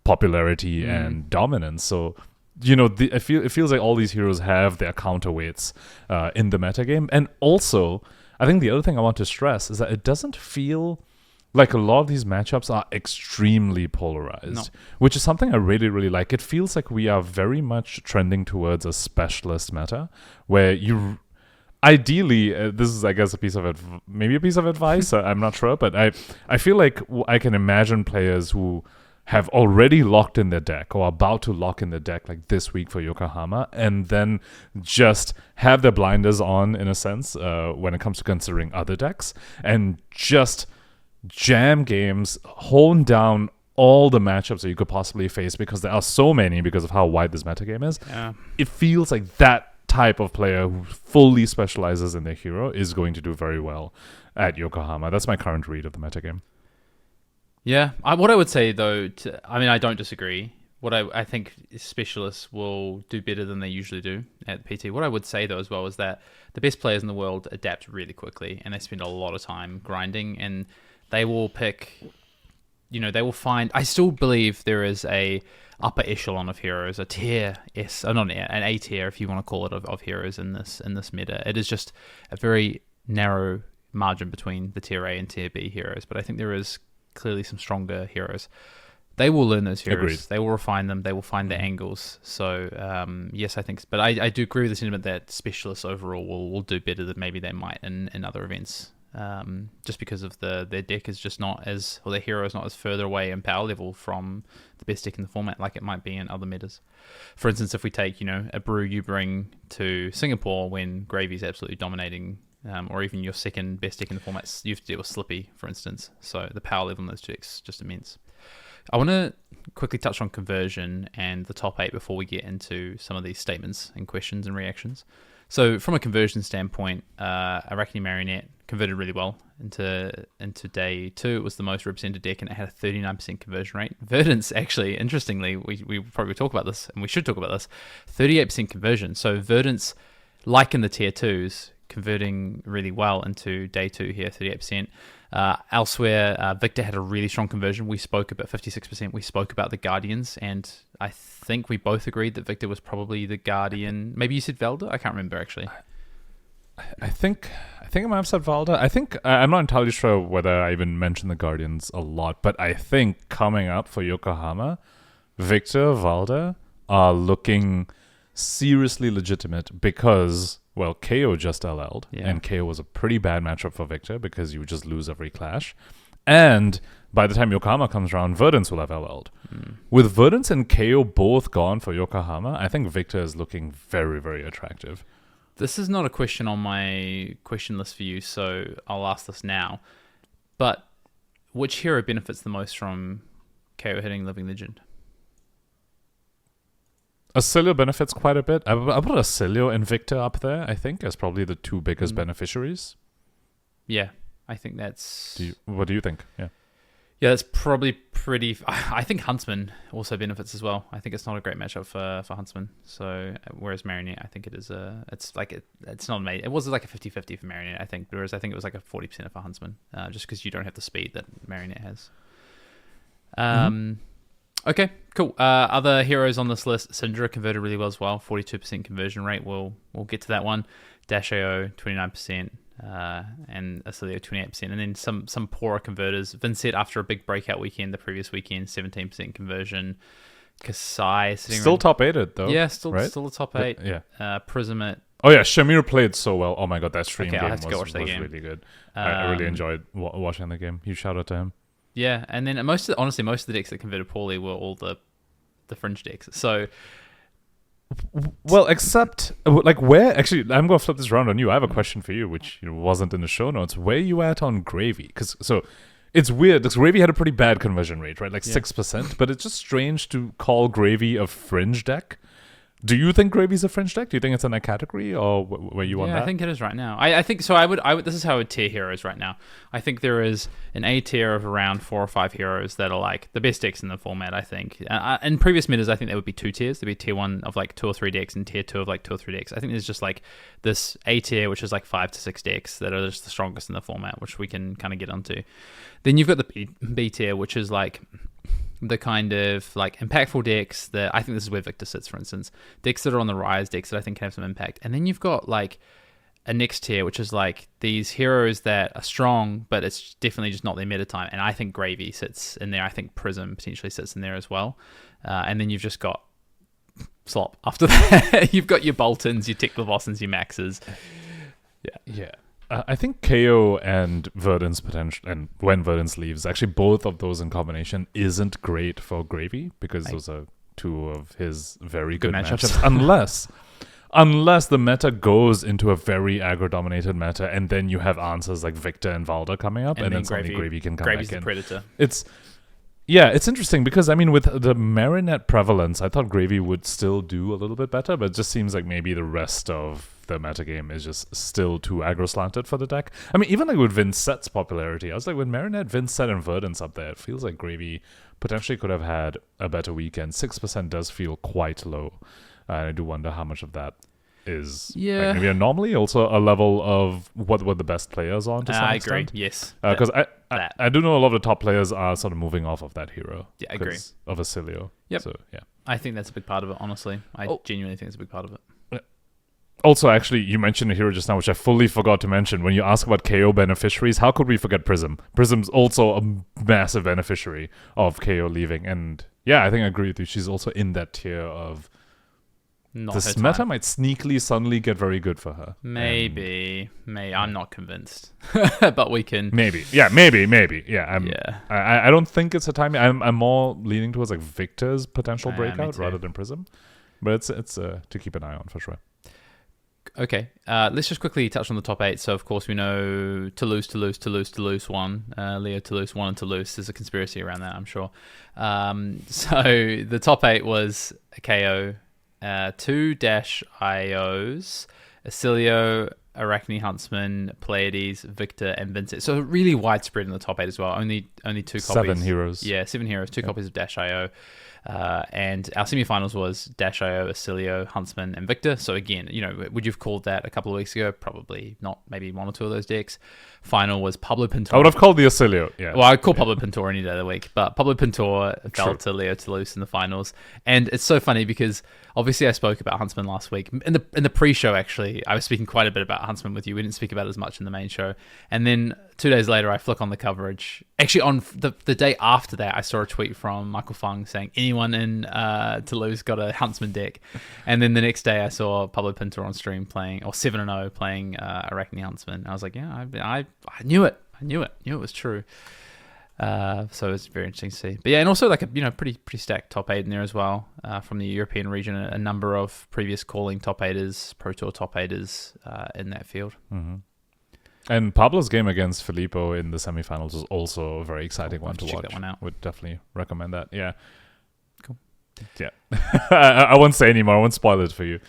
[SPEAKER 3] popularity and dominance. So it feels like all these heroes have their counterweights in the metagame. And also, I think the other thing I want to stress is that it doesn't feel like a lot of these matchups are extremely polarized, which is something I really, really like. It feels like we are very much trending towards a specialist meta where you... Ideally, this is, I guess, a piece of advice. I'm not sure, but I feel like I can imagine players who have already locked in their deck or are about to lock in their deck like this week for Yokohama, and then just have their blinders on, in a sense, when it comes to considering other decks, and just jam games, hone down all the matchups that you could possibly face, because there are so many because of how wide this metagame is. Yeah. It feels like that type of player who fully specializes in their hero is going to do very well at Yokohama. That's my current read of the metagame.
[SPEAKER 2] Yeah, what I would say though, I don't disagree. What I think specialists will do better than they usually do at PT. What I would say though as well is that the best players in the world adapt really quickly, and they spend a lot of time grinding, and they will pick they will find. I still believe there is a upper echelon of heroes, a tier S, not an A tier if you want to call it, of heroes in this meta. It is just a very narrow margin between the tier A and tier B heroes, but I think there is clearly some stronger heroes. They will learn those heroes.
[SPEAKER 3] Agreed.
[SPEAKER 2] They will refine them. They will find their angles. So yes, I think. But I do agree with the sentiment that specialists overall will do better than maybe they might in other events. Just because of their deck is just not as, or their hero is not as further away in power level from the best deck in the format like it might be in other metas. For instance, if we take a brew you bring to Singapore when Gravy's absolutely dominating, or even your second best deck in the format, you have to deal with Slippy, for instance. So the power level in those decks is just immense. I want to quickly touch on conversion and the top 8 before we get into some of these statements and questions and reactions. So from a conversion standpoint, Arachne Marionette converted really well into day 2. It was the most represented deck and it had a 39% conversion rate. Verdance, actually, interestingly, we probably talk about this, and we should talk about this, 38% conversion. So Verdance, like in the tier 2s, converting really well into day 2 here, 38%. Elsewhere, Victor had a really strong conversion. We spoke about 56%. We spoke about the Guardians, and I think we both agreed that Victor was probably the Guardian. Maybe you said Velda? I can't remember, actually.
[SPEAKER 3] I think I might have said Valda. I think I'm not entirely sure whether I even mentioned the Guardians a lot, but I think coming up for Yokohama, Victor, Valda are looking seriously legitimate because, well, Kayo just LL'd, and Kayo was a pretty bad matchup for Victor because you would just lose every clash. And by the time Yokohama comes around, Verdance will have LL'd. With Verdance and Kayo both gone for Yokohama, I think Victor is looking very, very attractive.
[SPEAKER 2] This is not a question on my question list for you, so I'll ask this now. But which hero benefits the most from Kayo hitting Living Legend?
[SPEAKER 3] Acilio benefits quite a bit. I put Acilio and Victor up there, I think, as probably the two biggest beneficiaries.
[SPEAKER 2] Yeah, I think that's...
[SPEAKER 3] What do you think?
[SPEAKER 2] Yeah, that's probably pretty... I think Huntsman also benefits as well. I think it's not a great matchup for Huntsman. So, whereas Marionette, I think it is it's not amazing. It was like a 50-50 for Marionette, I think. Whereas I think it was like a 40% for Huntsman, just because you don't have the speed that Marionette has. Okay, cool. Other heroes on this list, Syndra converted really well as well, 42% conversion rate. We'll get to that one. Dash.io, 29%, and Acilio, 28%. And then some poorer converters. Vincent, after a big breakout weekend, the previous weekend, 17% conversion. Kasai
[SPEAKER 3] still top 8'd though.
[SPEAKER 2] Yeah, still
[SPEAKER 3] right?
[SPEAKER 2] a top 8.
[SPEAKER 3] Yeah.
[SPEAKER 2] Prism at...
[SPEAKER 3] Oh yeah, Shamir played so well. Oh my god, that stream game was
[SPEAKER 2] game.
[SPEAKER 3] really good. I really enjoyed watching the game. Huge shout out to him.
[SPEAKER 2] Yeah, and then most of the decks that converted poorly were all the fringe decks. So,
[SPEAKER 3] well, except like where actually, I'm gonna flip this around on you. I have a question for you, which wasn't in the show notes. Where are you at on Gravy? Because it's weird. Because Gravy had a pretty bad conversion rate, right? Like 6%. But it's just strange to call Gravy a fringe deck. Do you think Gravy's a fringe deck? Do you think it's in that category, or where you want that?
[SPEAKER 2] Yeah, I think it is right now. I think so. I would. This is how I would tier heroes right now. I think there is an A tier of around 4 or 5 heroes that are like the best decks in the format. I think. In previous metas, I think there would be 2 tiers. There'd be tier 1 of like 2 or 3 decks, and tier 2 of like 2 or 3 decks. I think there's just like this A tier, which is like 5 to 6 decks that are just the strongest in the format, which we can kind of get onto. Then you've got the B tier, which is like the kind of like impactful decks that I think this is where Victor sits, for instance. Decks that are on the rise, decks that I think can have some impact. And then you've got like a next tier, which is like these heroes that are strong, but it's definitely just not their meta time. And I think Gravy sits in there. I think Prism potentially sits in there as well. And then you've just got Slop after that. You've got your Boltons, your Tekla-Vossens, your Maxes.
[SPEAKER 3] Yeah. I think KO and Verdance potential, and when Verdance leaves, actually both of those in combination isn't great for Gravy because those are 2 of his very good matchups. Unless the meta goes into a very aggro-dominated meta, and then you have answers like Victor and Valda coming up, and then suddenly Gravy can come
[SPEAKER 2] Gravy's
[SPEAKER 3] back in.
[SPEAKER 2] Gravy's the Predator.
[SPEAKER 3] It's interesting because, I mean, with the Marinette prevalence, I thought Gravy would still do a little bit better, but it just seems like maybe the rest of the metagame is just still too aggro-slanted for the deck. I mean, even like with Vincett's popularity, I was like, with Marinette, Vincett, and Verdance up there, it feels like Gravy potentially could have had a better weekend. 6% does feel quite low. And I do wonder how much of that is maybe anomaly, also a level of what were the best players on to some extent.
[SPEAKER 2] I agree, yes.
[SPEAKER 3] Because
[SPEAKER 2] that.
[SPEAKER 3] I do know a lot of the top players are sort of moving off of that hero.
[SPEAKER 2] Yeah, I agree.
[SPEAKER 3] Of Acilio.
[SPEAKER 2] Yep.
[SPEAKER 3] So, yeah.
[SPEAKER 2] I think that's a big part of it, honestly. I genuinely think it's a big part of it.
[SPEAKER 3] Also, actually, you mentioned a hero just now, which I fully forgot to mention. When you ask about KO beneficiaries, how could we forget Prism? Prism's also a massive beneficiary of KO leaving. And yeah, I think I agree with you. She's also in that tier of
[SPEAKER 2] Not
[SPEAKER 3] this
[SPEAKER 2] her
[SPEAKER 3] meta
[SPEAKER 2] time.
[SPEAKER 3] might sneakily suddenly get very good for her.
[SPEAKER 2] Maybe. I'm not convinced. But we can...
[SPEAKER 3] Maybe. Yeah, maybe. Yeah,
[SPEAKER 2] Yeah.
[SPEAKER 3] I don't think it's a time. I'm more leaning towards like Victor's potential
[SPEAKER 2] Me
[SPEAKER 3] breakout
[SPEAKER 2] too.
[SPEAKER 3] rather than Prism. But it's to keep an eye on for sure.
[SPEAKER 2] Okay, let's just quickly touch on the top 8. So, of course, we know Toulouse won. Leo Toulouse won, and Toulouse. There's a conspiracy around that, I'm sure. So, the top 8 was Kayo, 2 Dash IOs, Acilio, Arachne Huntsman, Pleiades, Victor, and Vincent. So, really widespread in the top 8 as well. Only 2 copies.
[SPEAKER 3] 7 heroes.
[SPEAKER 2] Yeah, 7 heroes, 2 copies of Dash IO. And our semifinals was Dash IO, Acilio, Huntsman, and Victor. So again, would you have called that a couple of weeks ago? Probably not. Maybe 1 or 2 of those decks. Final was Pablo Pintor.
[SPEAKER 3] I would have called the Acilio. Yeah.
[SPEAKER 2] Well, I'd call Pablo Pintor any day of the week, but Pablo Pintor fell to Leo Toulouse in the finals, and it's so funny because obviously I spoke about Huntsman last week in the pre-show. Actually, I was speaking quite a bit about Huntsman with you. We didn't speak about it as much in the main show, and then 2 days later, I flick on the coverage. Actually, on the day after that, I saw a tweet from Michael Fung saying anyone in Toulouse got a Huntsman deck, and then the next day I saw Pablo Pintor on stream playing, or 7-0 playing Arachne Huntsman. I was like, yeah, I knew it. I knew it was true. So it's very interesting to see. But yeah, and also like a pretty stacked top 8 in there as well from the European region. A number of previous calling top 8ers, Pro Tour top 8ers in that field.
[SPEAKER 3] Mm-hmm. And Pablo's game against Filippo in the semifinals was also a very exciting one to watch.
[SPEAKER 2] Check that one out.
[SPEAKER 3] Would definitely recommend that. Yeah.
[SPEAKER 2] Cool.
[SPEAKER 3] Yeah. I won't say anymore. I won't spoil it for you.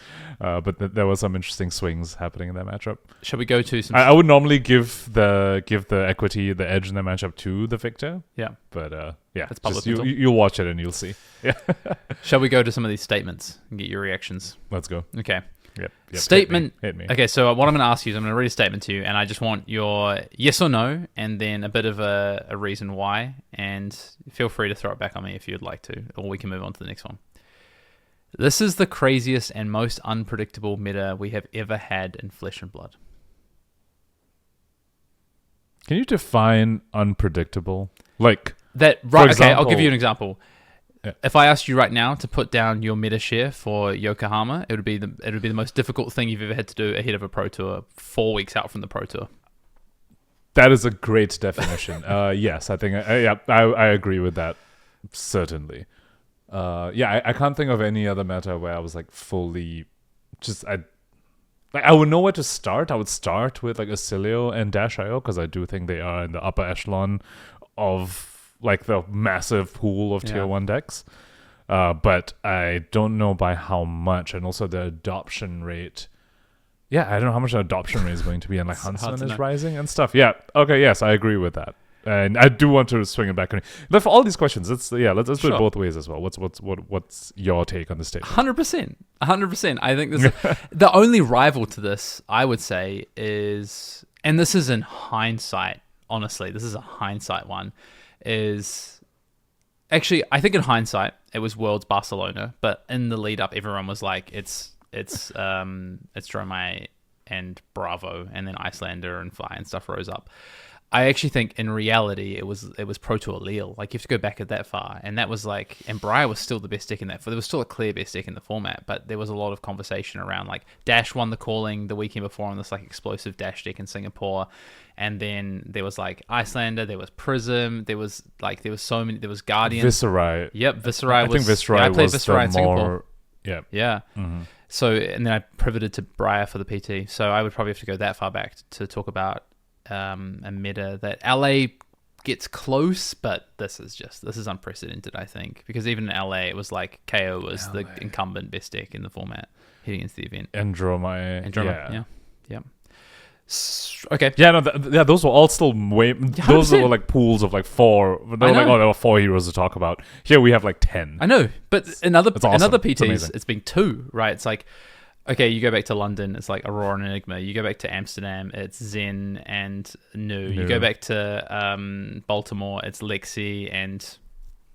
[SPEAKER 3] But there were some interesting swings happening in that matchup.
[SPEAKER 2] Shall we go to some...
[SPEAKER 3] I would normally give the equity, the edge in the matchup to the victor.
[SPEAKER 2] Yeah.
[SPEAKER 3] But yeah,
[SPEAKER 2] That's Pablo
[SPEAKER 3] just
[SPEAKER 2] Pintor.
[SPEAKER 3] you'll watch it and you'll see. Yeah.
[SPEAKER 2] Shall we go to some of these statements and get your reactions?
[SPEAKER 3] Let's go.
[SPEAKER 2] Okay.
[SPEAKER 3] Yep.
[SPEAKER 2] Statement.
[SPEAKER 3] Hit me.
[SPEAKER 2] Okay, so what I'm going to ask you is I'm going to read a statement to you, and I just want your yes or no, and then a bit of a reason why, and feel free to throw it back on me if you'd like to, or we can move on to the next one. This is the craziest and most unpredictable meta we have ever had in Flesh and Blood.
[SPEAKER 3] Can you define unpredictable? Like
[SPEAKER 2] that, right?
[SPEAKER 3] example,
[SPEAKER 2] okay, I'll give you an example.
[SPEAKER 3] Yeah.
[SPEAKER 2] If I asked you right now to put down your meta share for Yokohama, it would be the most difficult thing you've ever had to do ahead of a Pro Tour 4 weeks out from the Pro Tour.
[SPEAKER 3] That is a great definition. Yes, I think I agree with that. Certainly. I can't think of any other meta where I was like fully I would know where to start. I would start with like Acilio and Dash.io because I do think they are in the upper echelon of like the massive pool of tier 1 decks. But I don't know by how much, and also the adoption rate. Yeah, I don't know how much the adoption rate is going to be, and like Huntsman is rising and stuff. Yeah, okay, yes, I agree with that. And I do want to swing it back on you. But for all these questions, let's do it both ways as well. What's your take on the statement?
[SPEAKER 2] 100%. I think this the only rival to this, I would say, is, and this is in hindsight, honestly, this is a hindsight one, is actually, I think in hindsight, it was Worlds Barcelona, but in the lead up, everyone was like, it's Dromai and Bravo, and then Icelander and Fly and stuff rose up. I actually think in reality it was Pro Tour Lille. Like you have to go back that far, and that was like, and Briar was still the best deck in that. There was still a clear best deck in the format, but there was a lot of conversation around like Dash won the calling the weekend before on this like explosive Dash deck in Singapore, and then there was like Icelander, there was Prism, there was so many, there was Guardian,
[SPEAKER 3] Viserai.
[SPEAKER 2] Yep, Viserai.
[SPEAKER 3] I think Viserai was
[SPEAKER 2] Viserai in Singapore.
[SPEAKER 3] Yeah.
[SPEAKER 2] Yeah.
[SPEAKER 3] Mm-hmm.
[SPEAKER 2] So and then I pivoted to Briar for the PT. So I would probably have to go that far back to talk about a meta that LA gets close, but this is unprecedented, I think, because even in LA it was like Kayo was the incumbent best deck in the format heading into the event.
[SPEAKER 3] Andromeda.
[SPEAKER 2] Yeah. Okay.
[SPEAKER 3] Yeah, no, those were all still those were like pools of like 4. There were 4 heroes to talk about. Here we have like 10.
[SPEAKER 2] I know, but in other
[SPEAKER 3] awesome.
[SPEAKER 2] PTs, it's been 2, right? It's like okay, you go back to London, it's like Aurora and Enigma. You go back to Amsterdam, it's Zen and Nu. You go back to Baltimore, it's Lexi and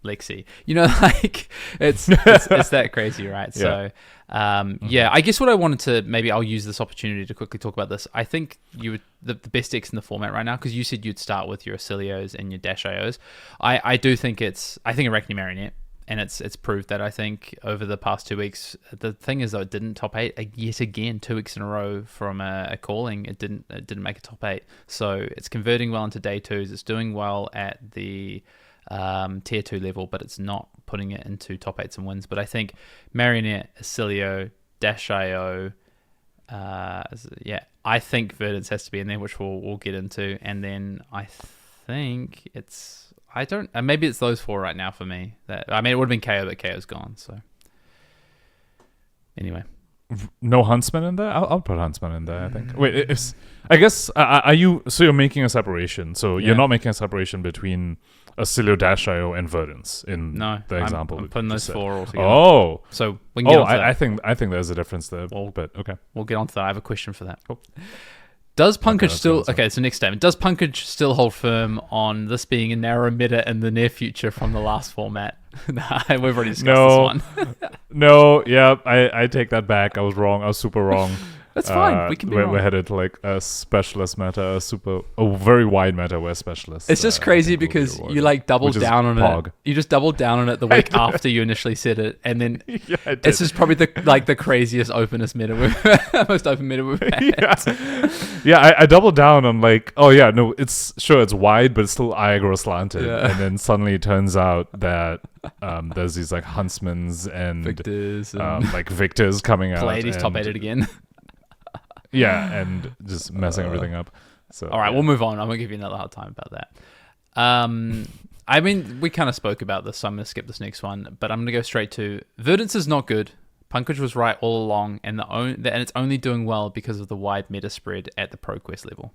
[SPEAKER 2] Lexi. You know, like it's that crazy, right?
[SPEAKER 3] Yeah.
[SPEAKER 2] So I guess what I wanted to, maybe I'll use this opportunity to quickly talk about this. I think you would the best decks in the format right now, because you said you'd start with your Acilios and your Dash IOs. I do think I think Arachne Marionette, and it's proved that, I think, over the past 2 weeks. The thing is, though, it didn't top 8 yet again 2 weeks in a row from a calling. It didn't make a top 8. So it's converting well into day 2s. It's doing well at the tier 2 level, but it's not putting it into top 8s and wins. But I think Marionette, Acilio, Dash IO, I think Verdance has to be in there, which we'll get into. And then I think maybe it's those 4 right now for me. It would have been Kayo, but Kayo's gone. So anyway,
[SPEAKER 3] no Huntsman in there. I'll put Huntsman in there. I think. Wait, I guess are you? So you're making a separation. So you're not making a separation between Acilio, Dash IO, and Verdance in the example.
[SPEAKER 2] I'm putting those 4 all together.
[SPEAKER 3] Oh,
[SPEAKER 2] so we can get onto that.
[SPEAKER 3] I think there's a difference there. But okay,
[SPEAKER 2] we'll get onto that. I have a question for that. Cool. Does Pankaj still... Okay, so next statement. Does Pankaj still hold firm on this being a narrow meta in the near future from the last format? Nah, we've already discussed this one.
[SPEAKER 3] No, yeah, I take that back. I was wrong. I was super wrong.
[SPEAKER 2] That's fine. We can be wrong.
[SPEAKER 3] We're headed to like a specialist meta, a very wide meta where specialists.
[SPEAKER 2] It's just crazy because you like doubled down on it. You just doubled down on it the week after you initially said it, and then it's just probably the craziest openest meta most open meta we've had.
[SPEAKER 3] Yeah, I doubled down on like, it's wide, but it's still aggro slanted, and then suddenly it turns out that there's these like huntsmans and
[SPEAKER 2] victors,
[SPEAKER 3] like victors coming out.
[SPEAKER 2] Pleiades top 8 again.
[SPEAKER 3] Yeah, and just messing everything up. So
[SPEAKER 2] all right, we'll move on. I'm gonna give you another hard time about that. I mean, we kind of spoke about this, so I'm gonna skip this next one. But I'm gonna go straight to Verdance is not good. Pankaj was right all along, and it's only doing well because of the wide meta spread at the ProQuest level.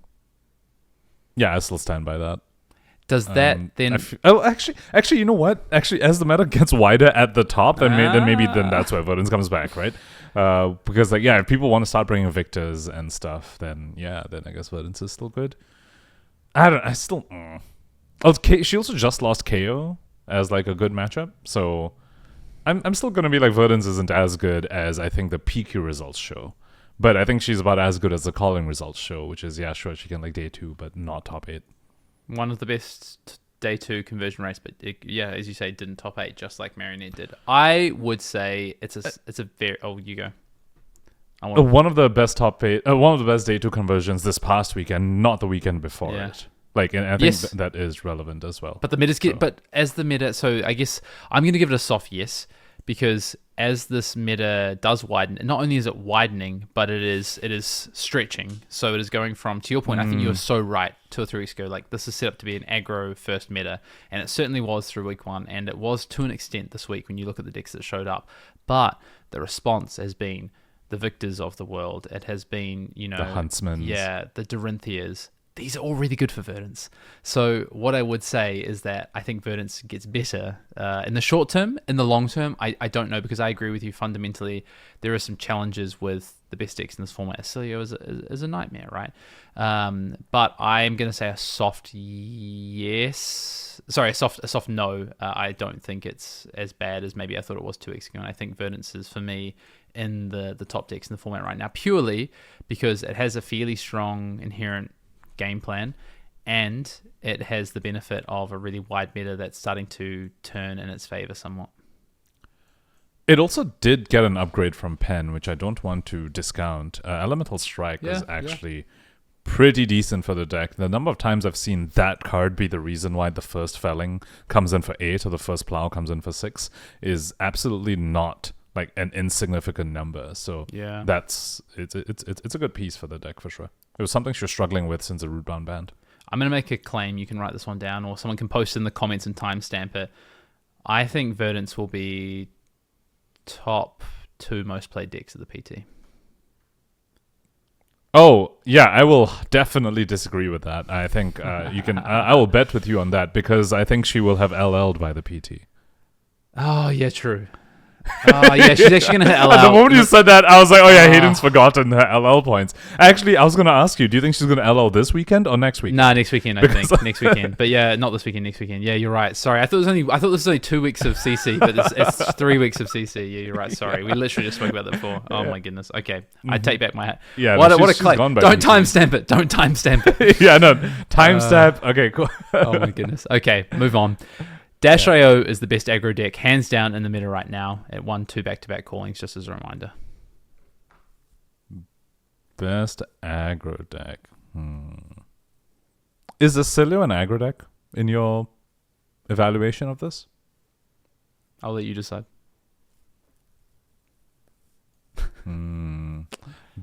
[SPEAKER 3] Yeah, I still stand by that.
[SPEAKER 2] Does that then?
[SPEAKER 3] Actually, you know what? Actually, as the meta gets wider at the top, then maybe that's where Verdance comes back, right? Because if people want to start bringing victors and stuff, then I guess Verdance is still good. She also just lost Kayo as like a good matchup, so I'm still gonna be like Verdance isn't as good as I think the PQ results show, but I think she's about as good as the calling results show, which is she can like day 2, but not top 8.
[SPEAKER 2] One of the best day 2 conversion rates, but as you say, didn't top 8 just like Marionette did. I would say it's a very... Oh, you go.
[SPEAKER 3] One of the best top 8, one of the best day 2 conversions this past weekend, not the weekend before it. Like, and I think that is relevant as well.
[SPEAKER 2] But the metas but as the meta, so I guess I'm going to give it a soft yes, because as this meta does widen, not only is it widening, but it is stretching. So it is going from, to your point, I think you were so right 2 or 3 weeks ago, like this is set up to be an aggro first meta, and it certainly was through week 1, and it was to an extent this week when you look at the decks that showed up. But the response has been the victors of the world. It has been, the
[SPEAKER 3] huntsmen.
[SPEAKER 2] Yeah, the Dorinthias. These are all really good for Verdance. So what I would say is that I think Verdance gets better in the short term. In the long term, I don't know, because I agree with you fundamentally. There are some challenges with the best decks in this format. Acilio is a nightmare, right? But I'm going to say a soft yes. Sorry, a soft no. I don't think it's as bad as maybe I thought it was 2 weeks ago. And I think Verdance is, for me, in the top decks in the format right now, purely because it has a fairly strong inherent game plan, and it has the benefit of a really wide meta that's starting to turn in its favor somewhat.
[SPEAKER 3] It also did get an upgrade from Pen, which I don't want to discount. Elemental Strike is actually pretty decent for the deck. The number of times I've seen that card be the reason why the first Felling comes in for 8 or the first Plow comes in for 6 is absolutely not like an insignificant number. So it's a good piece for the deck for sure. It was something she was struggling with since the Rootbound banned. I'm
[SPEAKER 2] going to make a claim. You can write this one down, or someone can post in the comments and timestamp it. I think Verdance will be top 2 most played decks of the PT.
[SPEAKER 3] Oh, yeah, I will definitely disagree with that. I think you can. I will bet with you on that, because I think she will have LL'd by the PT.
[SPEAKER 2] Oh, yeah, true. Oh, yeah, she's actually going to hit LL.
[SPEAKER 3] At the moment you said that, I was like, oh yeah, Hayden's forgotten her LL points. Actually, I was going to ask you, do you think she's going to LL this weekend or next week?
[SPEAKER 2] Nah, next weekend, I think. Next weekend. But yeah, not this weekend, next weekend. Yeah, you're right. Sorry. I thought this was only 2 weeks of CC, but it's 3 weeks of CC. Yeah, you're right. Sorry. We literally just spoke about that before. Oh my goodness. Okay. I take back my hat.
[SPEAKER 3] Yeah,
[SPEAKER 2] what
[SPEAKER 3] no,
[SPEAKER 2] a
[SPEAKER 3] she's
[SPEAKER 2] claim.
[SPEAKER 3] gone by
[SPEAKER 2] Don't
[SPEAKER 3] this weekend.
[SPEAKER 2] timestamp it. Don't timestamp it.
[SPEAKER 3] Yeah, no. Timestamp. Okay, cool.
[SPEAKER 2] Oh my goodness. Okay, move on. Dash.io is the best aggro deck, hands down in the meta right now. It won 2 back-to-back callings, just as a reminder.
[SPEAKER 3] Best aggro deck. Is Acilio an aggro deck in your evaluation of this?
[SPEAKER 2] I'll let you decide.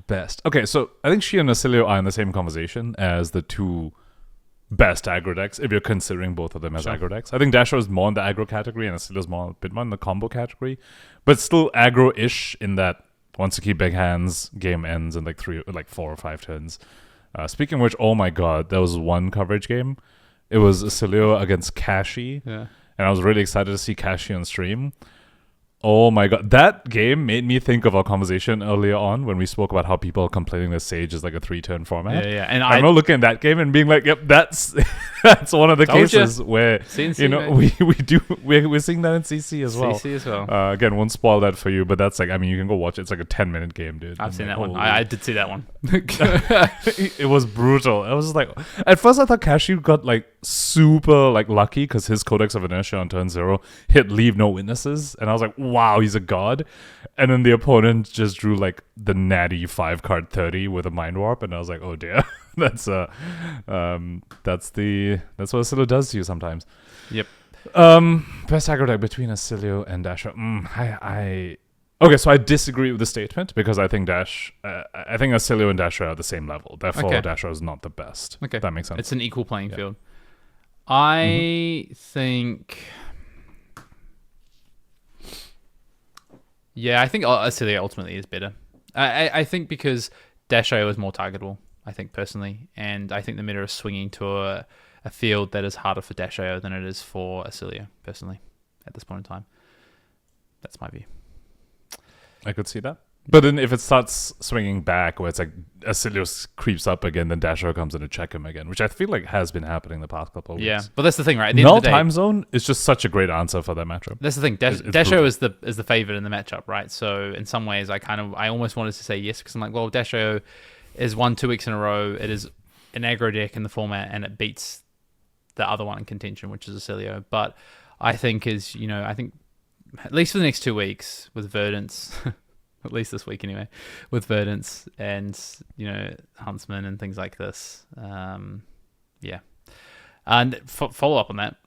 [SPEAKER 3] Best. Okay, so I think she and Acilio are in the same conversation as the two best aggro decks, if you're considering both of them as aggro decks. I think Dasher is more in the aggro category and Acilio is a bit more in the combo category, but still aggro-ish in that once you keep big hands, game ends in like 4 or 5 turns. Speaking of which, oh my god, there was one coverage game. It was Acilio against Kashi, and I was really excited to see Kashi on stream. Oh my god, that game made me think of our conversation earlier on when we spoke about how people are complaining that Sage is like a 3-turn format.
[SPEAKER 2] Yeah. And
[SPEAKER 3] I remember looking at that game and being like, "Yep, that's that's one of the cases where
[SPEAKER 2] CNC,
[SPEAKER 3] we're seeing that in CC as well."
[SPEAKER 2] CC as well.
[SPEAKER 3] Again, won't spoil that for you, but that's like, I mean, you can go watch it. It's like a 10-minute game, dude.
[SPEAKER 2] I've seen that one. I did see that one.
[SPEAKER 3] It was brutal. I was just like, at first I thought Kashi got like super like lucky because his Codex of Inertia on turn 0 hit leave no witnesses, and I was like, wow, he's a god. And then the opponent just drew like the natty 5-card 30 with a Mind Warp, and I was like, oh dear. that's what Acilio does to you sometimes.
[SPEAKER 2] Yep.
[SPEAKER 3] Best aggro deck between Acilio and Dasher. Okay, so I disagree with the statement because I think I think Acilio and Dasher are the same level. Therefore, Dasher is not the best.
[SPEAKER 2] Okay,
[SPEAKER 3] that makes sense.
[SPEAKER 2] It's an equal playing field. I think. Yeah, I think Acilio ultimately is better. I think because Dash.io is more targetable, I think personally, and I think the meta is swinging to a field that is harder for Dash.io than it is for Acilio, personally, at this point in time. That's my view.
[SPEAKER 3] I could see that. But then if it starts swinging back, where it's like Acilio creeps up again, then Dasher comes in to check him again, which I feel like has been happening the past couple of weeks.
[SPEAKER 2] Yeah, but that's the thing, right?
[SPEAKER 3] Null time zone is just such a great answer for that matchup.
[SPEAKER 2] That's the thing. Dasho is the favorite in the matchup, right? So in some ways, I almost wanted to say yes because I'm like, well, Dasho is won 2 weeks in a row. It is an aggro deck in the format, and it beats the other one in contention, which is Acilio. But I think at least for the next 2 weeks with Verdance. At least this week, anyway, with Verdance and Huntsman and things like this. Yeah, and follow up on that.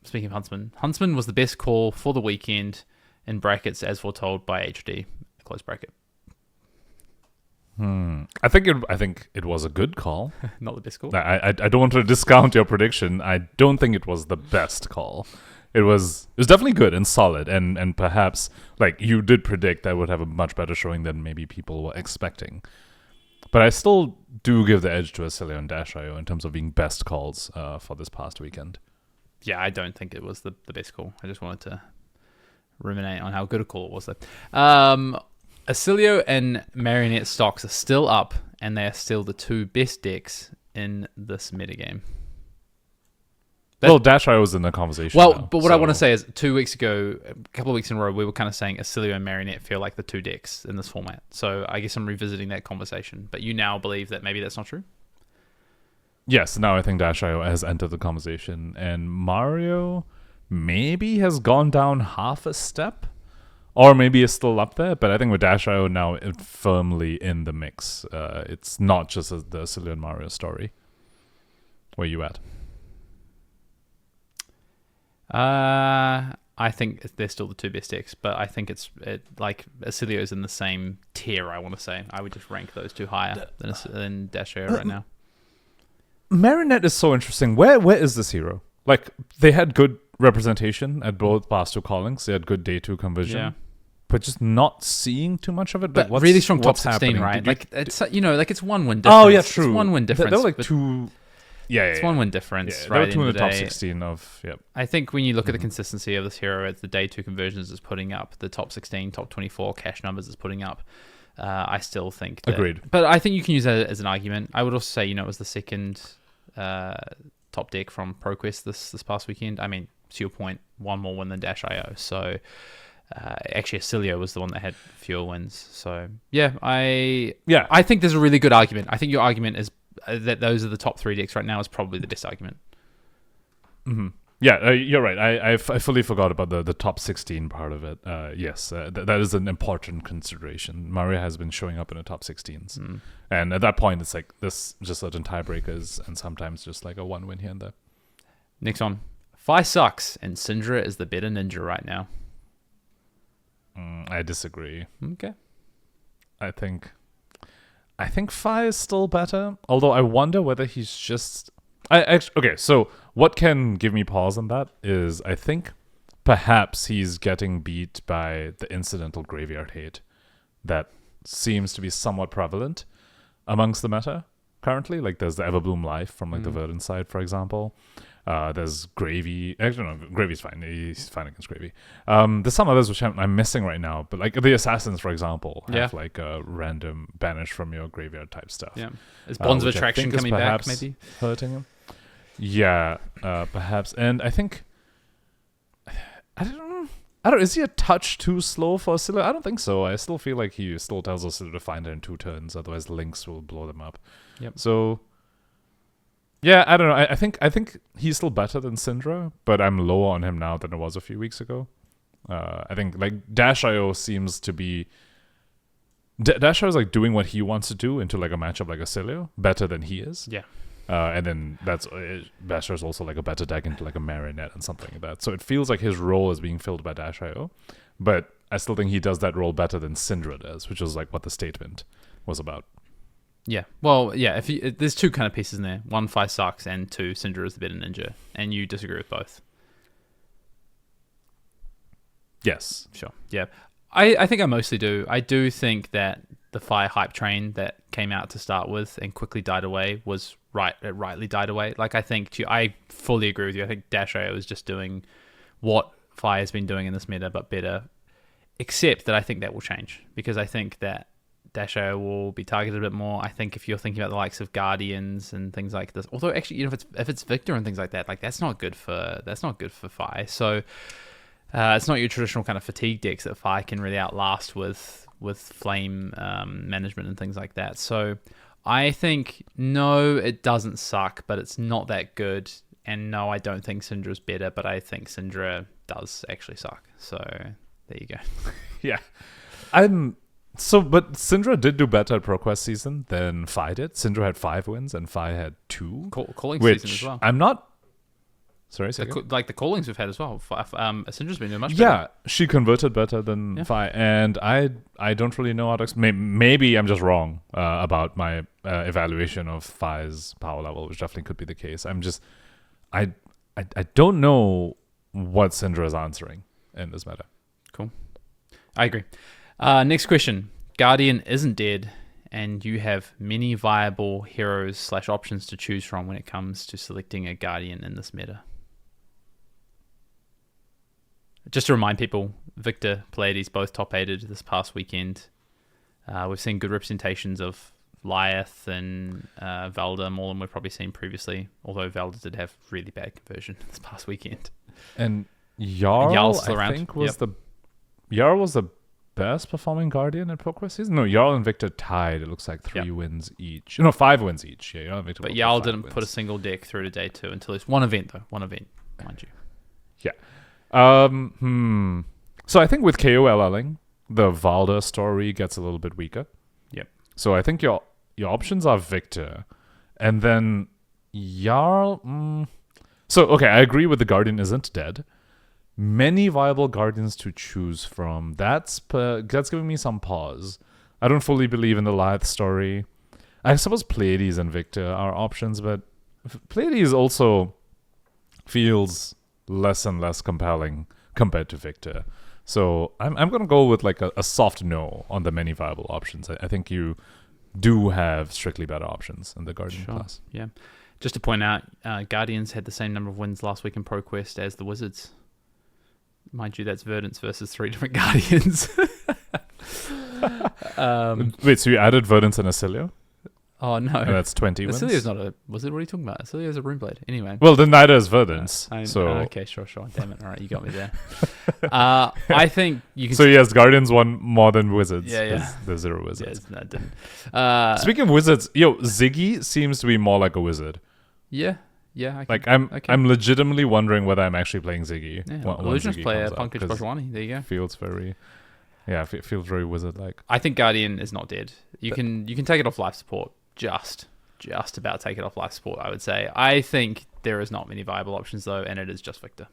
[SPEAKER 2] Speaking of Huntsman was the best call for the weekend in brackets as foretold by HD. Close bracket.
[SPEAKER 3] I think it was a good call.
[SPEAKER 2] Not the best call.
[SPEAKER 3] I don't want to discount your prediction. I don't think it was the best call. It was definitely good and solid, and perhaps like you did predict that would have a much better showing than maybe people were expecting. But I still do give the edge to Acilio and Dash.io in terms of being best calls for this past weekend.
[SPEAKER 2] Yeah, I don't think it was the best call. I just wanted to ruminate on how good a call it was though. Acilio and Marionette stocks are still up, and they are still the 2 best decks in this metagame.
[SPEAKER 3] Well, Dash.io was in the conversation.
[SPEAKER 2] Well,
[SPEAKER 3] now,
[SPEAKER 2] but what I want to say is 2 weeks ago, a couple of weeks in a row, we were kind of saying Acilio and Marionette feel like the 2 decks in this format. So I guess I'm revisiting that conversation. But you now believe that maybe that's not true?
[SPEAKER 3] Yes, now I think Dash.io has entered the conversation. And Mario maybe has gone down half a step. Or maybe is still up there. But I think with Dash.io now firmly in the mix. It's not just the Acilio and Mario story. Where are you at?
[SPEAKER 2] I think they're still the 2 best decks, but I think it's like Acilio's in the same tier. I want to say I would just rank those 2 higher than Dash.io right now.
[SPEAKER 3] Marionette is so interesting. Where is this hero? Like they had good representation at both past 2 callings. They had good day 2 conversion, but just not seeing too much of it.
[SPEAKER 2] But
[SPEAKER 3] like,
[SPEAKER 2] really strong top 16,
[SPEAKER 3] happening?
[SPEAKER 2] right? It's it's 1 win difference.
[SPEAKER 3] Oh yeah, true.
[SPEAKER 2] It's 1 win difference.
[SPEAKER 3] There were like 2.
[SPEAKER 2] It's 1 win difference.
[SPEAKER 3] Yeah,
[SPEAKER 2] right,
[SPEAKER 3] there were two in the top
[SPEAKER 2] day.
[SPEAKER 3] 16 of. Yep.
[SPEAKER 2] I think when you look at the consistency of this hero, it's the day 2 conversions is putting up, the top 16, top 24 cash numbers is putting up. I still think that,
[SPEAKER 3] Agreed.
[SPEAKER 2] But I think you can use that as an argument. I would also say, it was the second top deck from ProQuest this past weekend. I mean, to your point, 1 more win than Dash.io. So actually, Acilio was the one that had fewer wins. So I think there's a really good argument. I think your argument is that those are the top 3 decks right now is probably the best argument.
[SPEAKER 3] Mm-hmm. Yeah, you're right. I fully forgot about the top 16 part of it. Yes, that is an important consideration. Mario has been showing up in the top 16s. And at that point, it's like this just certain tiebreakers and sometimes just like a 1 win here and there.
[SPEAKER 2] Next one. Fi sucks and Syndra is the better ninja right now.
[SPEAKER 3] I disagree.
[SPEAKER 2] Okay.
[SPEAKER 3] I think Fi is still better, although I wonder whether he's just... Okay, so what can give me pause on that is I think perhaps he's getting beat by the incidental graveyard hate that seems to be somewhat prevalent amongst the meta currently. Like there's the Everbloom Life from like the Verdant side, for example. There's Gravy. Actually, no, Gravy's fine. He's fine against Gravy. There's some others which I'm missing right now, but like the Assassins, for example, have like a random banish from your graveyard type stuff.
[SPEAKER 2] Yeah. Is Bonds of Attraction coming back, maybe?
[SPEAKER 3] Hurting him? Yeah, perhaps. And I think... I don't know. Is he a touch too slow for Asilla? I don't think so. I still feel like he still tells Asilla to find it in 2 turns, otherwise Lynx will blow them up.
[SPEAKER 2] Yep.
[SPEAKER 3] So... Yeah, I don't know. I think he's still better than Syndra, but I'm lower on him now than I was a few weeks ago. I think like Dash.io seems to be Dash.io is like doing what he wants to do into like a matchup like Acilio better than he is.
[SPEAKER 2] Yeah.
[SPEAKER 3] And then Dash.io is also like a better deck into like a Marionette and something like that. So it feels like his role is being filled by Dash.io, but I still think he does that role better than Syndra does, which is like what the statement was about.
[SPEAKER 2] Yeah. Well, yeah, there's 2 kind of pieces in there. 1, Fi sucks, and 2, Syndra is the better ninja. And you disagree with both.
[SPEAKER 3] Yes.
[SPEAKER 2] Sure. Yeah. I think I mostly do. I do think that the Fi hype train that came out to start with and quickly died away was rightly died away. Like, I think I fully agree with you. I think Dash.io is just doing what Fi has been doing in this meta, but better. Except that I think that will change, because I think that Dash.io will be targeted a bit more. I think if you're thinking about the likes of Guardians and things like this, although actually, if it's Victor and things like that, like that's not good for Fi. So it's not your traditional kind of fatigue decks that Fi can really outlast with flame management and things like that. So I think no, it doesn't suck, but it's not that good. And no, I don't think Syndra's better, but I think Syndra does actually suck. So there you go.
[SPEAKER 3] Yeah, but Syndra did do better at ProQuest season than Fi did. Syndra had 5 wins and Fi had 2.
[SPEAKER 2] Calling
[SPEAKER 3] which
[SPEAKER 2] season as well.
[SPEAKER 3] I'm not... Sorry,
[SPEAKER 2] like the callings we've had as well. Syndra's been doing much better.
[SPEAKER 3] Yeah, she converted better than Fi. And I don't really know how to... Maybe I'm just wrong about my evaluation of Fi's power level, which definitely could be the case. I don't know what Syndra is answering in this meta.
[SPEAKER 2] Cool. I agree. Next question. Guardian isn't dead, and you have many viable heroes / options to choose from when it comes to selecting a Guardian in this meta. Just to remind people, Victor, Pleiades both top 8'd this past weekend. We've seen good representations of Lyeth and Valda, more than we've probably seen previously, although Valda did have really bad conversion this past weekend.
[SPEAKER 3] And Jarl,
[SPEAKER 2] still
[SPEAKER 3] I
[SPEAKER 2] around.
[SPEAKER 3] think, was the best performing Guardian at ProQuest season. No, Jarl and Victor tied. It looks like 3 wins each. No, 5 wins each. Yeah, Jarl and Victor.
[SPEAKER 2] But Jarl didn't put a single deck through to day 2 until it's one event, mind you.
[SPEAKER 3] Yeah. So I think with KO LLing, the Valda story gets a little bit weaker.
[SPEAKER 2] Yep.
[SPEAKER 3] So I think your options are Victor, and then Jarl. So okay, I agree with the Guardian isn't dead. Many viable Guardians to choose from. That's giving me some pause. I don't fully believe in the Lyeth story. I suppose Pleiades and Victor are options, but Pleiades also feels less and less compelling compared to Victor. So I'm gonna go with like a soft no on the many viable options. I think you do have strictly better options in the Guardian class.
[SPEAKER 2] Yeah. Just to point out, Guardians had the same number of wins last week in ProQuest as the Wizards. Mind you, that's Verdance versus 3 different Guardians.
[SPEAKER 3] Wait, so you added Verdance and Acilio?
[SPEAKER 2] Oh, no.
[SPEAKER 3] And that's 20 wins?
[SPEAKER 2] Acilio's not a wizard. What are you talking about? Acilio's a Runeblade. Anyway.
[SPEAKER 3] Well, then neither is Verdance.
[SPEAKER 2] Okay, sure. Damn it. All right, you got me there. I think you can...
[SPEAKER 3] So yes, Guardians won more than Wizards.
[SPEAKER 2] Yeah.
[SPEAKER 3] There's 0 Wizards.
[SPEAKER 2] Yeah, no, it didn't.
[SPEAKER 3] Speaking of Wizards, Ziggy seems to be more like a wizard.
[SPEAKER 2] Yeah.
[SPEAKER 3] I'm legitimately wondering whether I'm actually playing Ziggy.
[SPEAKER 2] Yeah, Illusionist player Pankaj Bhojwani. There you go.
[SPEAKER 3] Feels very... Yeah, it feels very wizard-like.
[SPEAKER 2] I think Guardian is not dead. You can take it off life support. Just about take it off life support, I would say. I think there is not many viable options, though, and it is just Victor.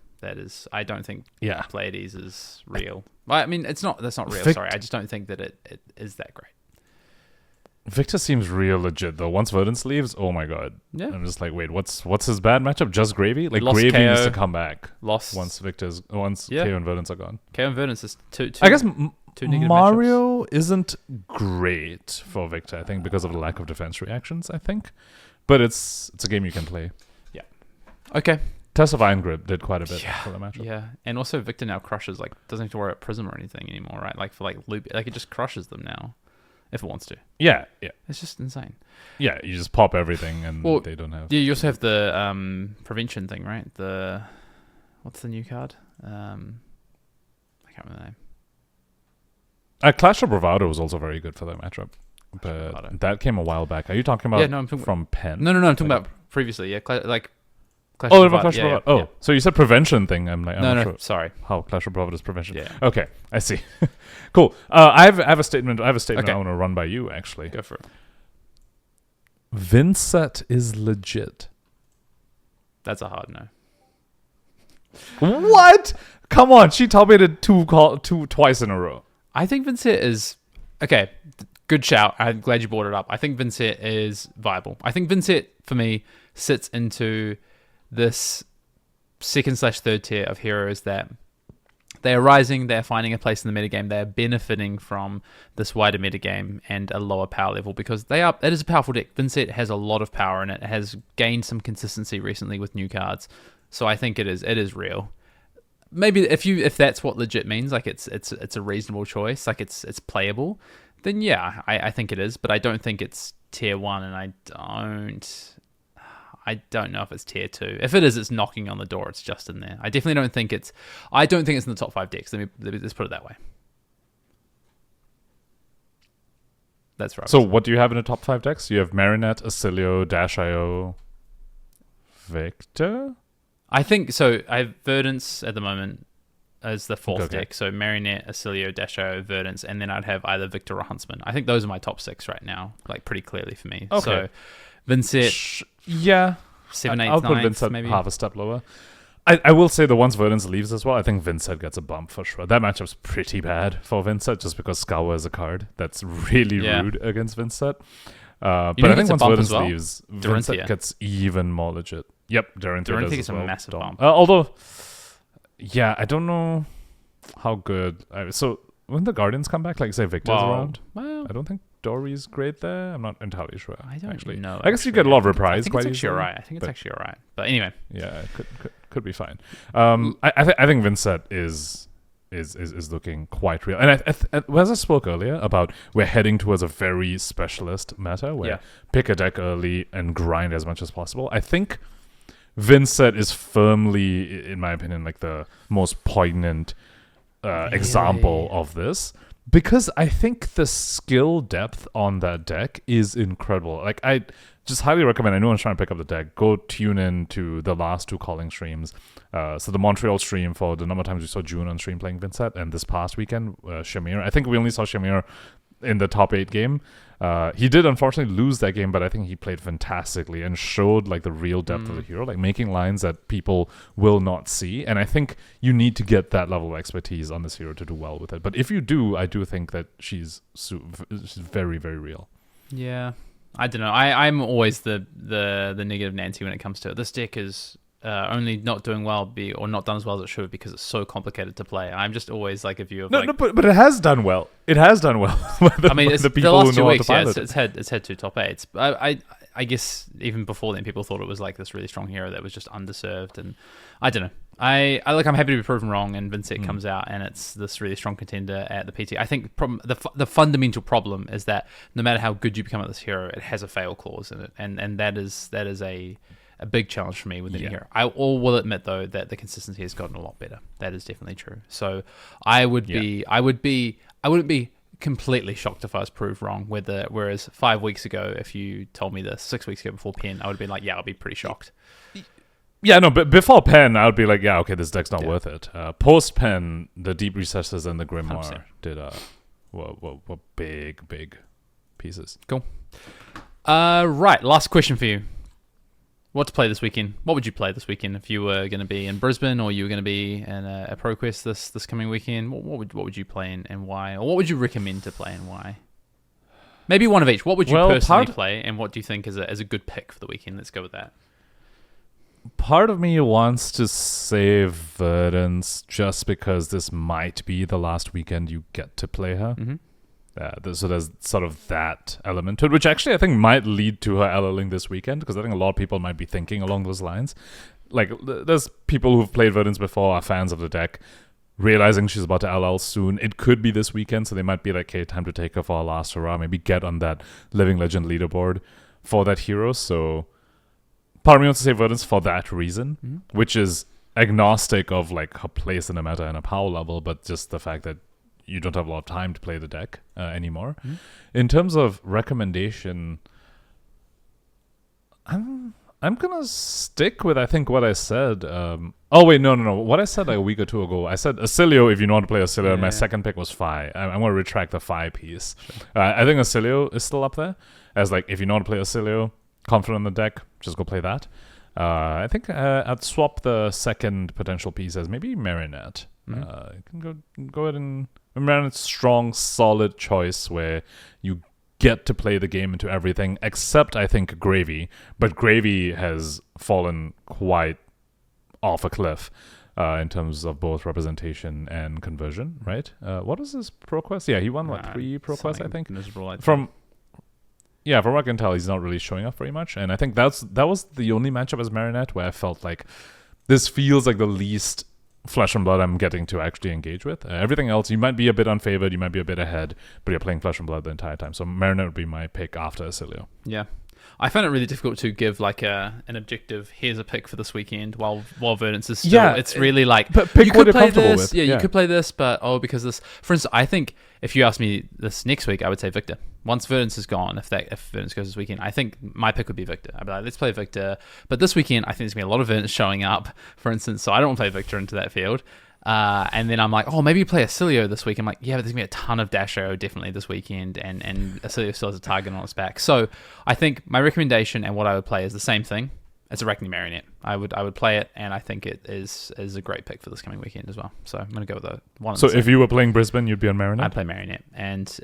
[SPEAKER 2] I don't think Pleiades is real. I mean, that's not real, sorry. I just don't think that it is that great.
[SPEAKER 3] Victor seems real legit, though. Once Verdance leaves, oh my god. Yeah. I'm just like, wait, what's his bad matchup? Just Gravy? Like, Gravy Kayo, needs to come back. Once Kayo and Verdance are gone.
[SPEAKER 2] Kayo and Verdance is two
[SPEAKER 3] I guess
[SPEAKER 2] two negative
[SPEAKER 3] Mario
[SPEAKER 2] matchups.
[SPEAKER 3] Isn't great for Victor, I think, because of the lack of defense reactions, I think. But it's a game you can play.
[SPEAKER 2] Yeah. Okay.
[SPEAKER 3] Test of Iron Grip did quite a bit for the matchup.
[SPEAKER 2] Yeah. And also Victor now crushes, doesn't have to worry about Prism or anything anymore, right? For loop, it just crushes them now. If it wants to. Yeah. It's just insane.
[SPEAKER 3] Yeah, you just pop everything and they don't have...
[SPEAKER 2] Yeah, you also have the prevention thing, right? What's the new card? I can't remember the name.
[SPEAKER 3] Clash of Bravado was also very good for that matchup. But that came a while back. Are you talking about I'm talking from Pen?
[SPEAKER 2] No, I'm talking about previously. Yeah, Clash
[SPEAKER 3] Clash of Bravado. Oh, so you said prevention thing. I'm not sure.
[SPEAKER 2] Sorry.
[SPEAKER 3] How Clash of Bravado is prevention.
[SPEAKER 2] Yeah.
[SPEAKER 3] Okay, I see. Cool. I have a statement. I want to run by you, actually.
[SPEAKER 2] Go for it.
[SPEAKER 3] Vincent is legit.
[SPEAKER 2] That's a hard no.
[SPEAKER 3] What? Come on. She told me to twice in a row.
[SPEAKER 2] I think Vincent is... Okay, good shout. I'm glad you brought it up. I think Vincent is viable. I think Vincent, for me, sits into this second/third tier of heroes that they are rising, they're finding a place in the metagame, they're benefiting from this wider metagame and a lower power level because it is a powerful deck. Vincent has a lot of power in it. It has gained some consistency recently with new cards. So I think it is real. Maybe if that's what legit means, it's a reasonable choice, it's playable, then yeah, I think it is, but I don't think it's tier 1 and I don't know if it's tier 2. If it is, it's knocking on the door. It's just in there. I definitely don't think it's... I don't think it's in the top 5 decks. Let's put it that way. That's right.
[SPEAKER 3] So what do you have in the top 5 decks? You have Marinette, Acilio, Dash.io, Victor?
[SPEAKER 2] I think... So I have Verdance at the moment as the 4th deck. So Marinette, Acilio, Dash.io, Verdance, and then I'd have either Victor or Huntsman. I think those are my top 6 right now, pretty clearly for me.
[SPEAKER 3] Okay.
[SPEAKER 2] So Vincent... 7, 8,
[SPEAKER 3] I'll
[SPEAKER 2] 9,
[SPEAKER 3] put Vincent
[SPEAKER 2] maybe
[SPEAKER 3] half a step lower. I will say that once Verdance leaves as well, I think Vincent gets a bump for sure. That matchup's pretty bad for Vincent just because Scour is a card that's really rude against Vincent. But I think once Verdance leaves, Vincent gets even more legit. Yep, Dorinthia
[SPEAKER 2] gets a massive bump.
[SPEAKER 3] Although, I don't know how good... So when the Guardians come back, say Victor's around, I don't think Dory's great there. I'm not entirely sure.
[SPEAKER 2] I don't actually know.
[SPEAKER 3] I guess you get a lot of reprise.
[SPEAKER 2] I think it's actually alright. I think it's actually alright. But anyway,
[SPEAKER 3] yeah, it could be fine. I think Vincent is looking quite real. And as I spoke earlier about, we're heading towards a very specialist meta where pick a deck early and grind as much as possible. I think Vincent is firmly, in my opinion, the most poignant example of this. Because I think the skill depth on that deck is incredible. I just highly recommend anyone trying to pick up the deck, go tune in to the last 2 calling streams. So the Montreal stream for the number of times we saw June on stream playing Vincent, and this past weekend, Shamir. I think we only saw Shamir in the top 8 game. He did unfortunately lose that game, but I think he played fantastically and showed the real depth of the hero, making lines that people will not see. And I think you need to get that level of expertise on this hero to do well with it. But if you do, I do think that she's very, very real.
[SPEAKER 2] Yeah, I don't know. I'm always the negative Nancy when it comes to it. This deck is only not doing well or not done as well as it should because it's so complicated to play. I'm just always like a view of
[SPEAKER 3] but it has done well. It has done well.
[SPEAKER 2] I mean, it's the last 2 weeks. Yeah, it's had 2 top 8s. I guess even before then, people thought it was like this really strong hero that was just underserved, and I don't know. I'm happy to be proven wrong, and Vincent comes out, and it's this really strong contender at the PT. I think the fundamental problem is that no matter how good you become at this hero, it has a fail clause in it, and that is a big challenge for me with any hero. I will admit though that the consistency has gotten a lot better. That is definitely true. So I wouldn't be completely shocked if I was proved wrong. Whereas 5 weeks ago, if you told me this 6 weeks ago before Pen, I would have been like, yeah, I'll be pretty shocked.
[SPEAKER 3] Yeah, no, but before Pen, I would be like, yeah, okay, this deck's not worth it. Post Pen, the Deep Recesses and the Grimoire 100%. were big pieces.
[SPEAKER 2] Cool. Right, last question for you. What to play this weekend? What would you play this weekend if you were going to be in Brisbane or you were going to be in a ProQuest this coming weekend? What would you play and why? Or what would you recommend to play and why? Maybe one of each. What would you personally play, and what do you think is a good pick for the weekend? Let's go with that.
[SPEAKER 3] Part of me wants to save Verdance just because this might be the last weekend you get to play her.
[SPEAKER 2] Mm-hmm.
[SPEAKER 3] So there's sort of that element to it, which actually I think might lead to her LLing this weekend, because I think a lot of people might be thinking along those lines. Like, there's people who've played Verdance before, are fans of the deck, realizing she's about to LL soon. It could be this weekend, so they might be like, hey, time to take her for our last hurrah, maybe get on that Living Legend leaderboard for that hero. So part of me wants to say Verdance for that reason, which is agnostic of like her place in the meta and her power level, but just the fact that you don't have a lot of time to play the deck anymore. In terms of recommendation, I'm gonna stick with I think what I said. No. What I said like a week or two ago, I said Acilio if you know how to play Acilio. And my second pick was Phi. I'm gonna retract the Phi piece. Sure. I think Acilio is still up there as like if you know how to play Acilio, confident in the deck, just go play that. I think I'd swap the second potential piece as maybe Marinette. You can go ahead and Marinette's strong, solid choice where you get to play the game into everything, except I think Gravy. But Gravy has fallen quite off a cliff in terms of both representation and conversion, right? What is his ProQuest? Yeah, he won 3 ProQuests, I think.
[SPEAKER 2] Miserable, I think.
[SPEAKER 3] From what I can tell, he's not really showing up very much. And I think that was the only matchup as Marinette where I felt like this feels like the least Flesh and Blood I'm getting to actually engage with. Everything else, you might be a bit unfavored, you might be a bit ahead, but you're playing Flesh and Blood the entire time. So Marinette would be my pick after Acilio.
[SPEAKER 2] Yeah. I found it really difficult to give like an objective, here's a pick for this weekend while Verdance is still, it's really like,
[SPEAKER 3] but pick what you're comfortable with.
[SPEAKER 2] Yeah, you could play this, but because this, for instance, I think if you ask me this next week, I would say Victor. Once Verdance is gone, if Verdance goes this weekend, I think my pick would be Victor. I'd be like, let's play Victor. But this weekend, I think there's going to be a lot of Verdance showing up, for instance, so I don't want to play Victor into that field. And then I'm like, maybe you play Acilio this week. I'm like, yeah, but there's going to be a ton of Dash-O definitely this weekend, and Acilio still has a target on its back. So I think my recommendation and what I would play is the same thing. It's Arachne Marinette. I would play it, and I think it is a great pick for this coming weekend as well. So I'm going to go with the one.
[SPEAKER 3] So if you were playing Brisbane, you'd be on Marinette?
[SPEAKER 2] I'd play Marinette, and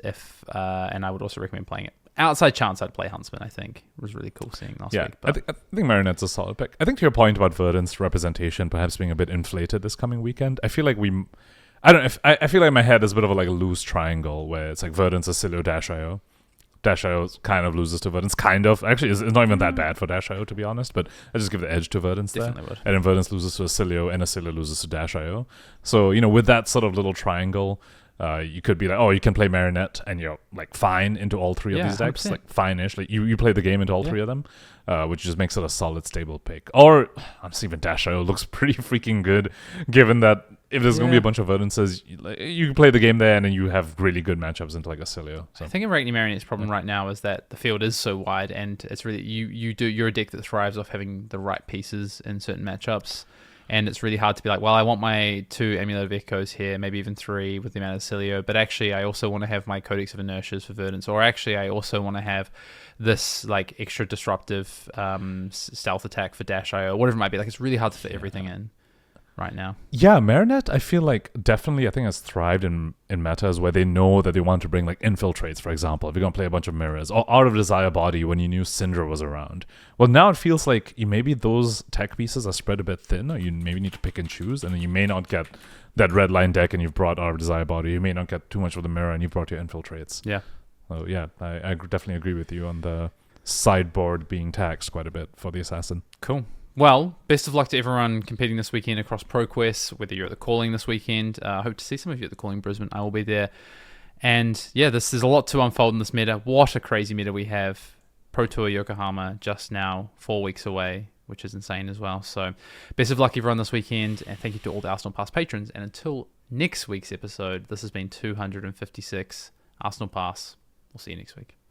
[SPEAKER 2] I would also recommend playing it. Outside chance, I'd play Huntsman, I think. It was really cool seeing last week.
[SPEAKER 3] But I think Marinette's a solid pick. I think to your point about Verdance representation perhaps being a bit inflated this coming weekend, I feel like I feel like my head is a bit of a loose triangle where it's like Verdance, Acilio, Dash-IO. Dash-IO kind of loses to Verdance, kind of. Actually, it's not even that bad for Dash-IO, to be honest, but I just give the edge to Verdance there.
[SPEAKER 2] Would.
[SPEAKER 3] And then Verdance loses to Acilio, and Acilio loses to Dash-IO. So, with that sort of little triangle, you could be like, you can play Marinette, and you're like fine into all three of these decks, 100%. Like fine-ish. Like you play the game into all three of them, which just makes it a solid, stable pick. Or honestly, even Dash-IO looks pretty freaking good, given that if there's going to be a bunch of Verdances, you can play the game there, and then you have really good matchups into like Acilio. So.
[SPEAKER 2] I think Arachne Marinette's problem right now is that the field is so wide, and it's really you're a deck that thrives off having the right pieces in certain matchups. And it's really hard to be like, well, I want my 2 Amulet of Echoes here, maybe even 3 with the amount of Acilio, but actually I also want to have my Codex of Inertias for Verdance, or actually I also want to have this like extra disruptive stealth attack for Dash-IO, whatever it might be. Like, it's really hard to fit everything in. right now.
[SPEAKER 3] Yeah, Marinette, I feel like definitely, I think, has thrived in metas where they know that they want to bring like infiltrates, for example. If you're going to play a bunch of mirrors, or Out of Desire Body when you knew Syndra was around. Well, now it feels like maybe those tech pieces are spread a bit thin, or you maybe need to pick and choose, and then you may not get that red line deck and you've brought Out of Desire Body. You may not get too much of the mirror and you've brought your infiltrates.
[SPEAKER 2] Yeah.
[SPEAKER 3] So yeah, I definitely agree with you on the sideboard being taxed quite a bit for the assassin.
[SPEAKER 2] Cool. Well, best of luck to everyone competing this weekend across ProQuest, whether you're at the Calling this weekend. I hope to see some of you at the Calling Brisbane. I will be there. And yeah, there's a lot to unfold in this meta. What a crazy meta we have. Pro Tour Yokohama just now, 4 weeks away, which is insane as well. So best of luck everyone this weekend, and thank you to all the Arsenal Pass patrons. And until next week's episode, this has been 256 Arsenal Pass. We'll see you next week.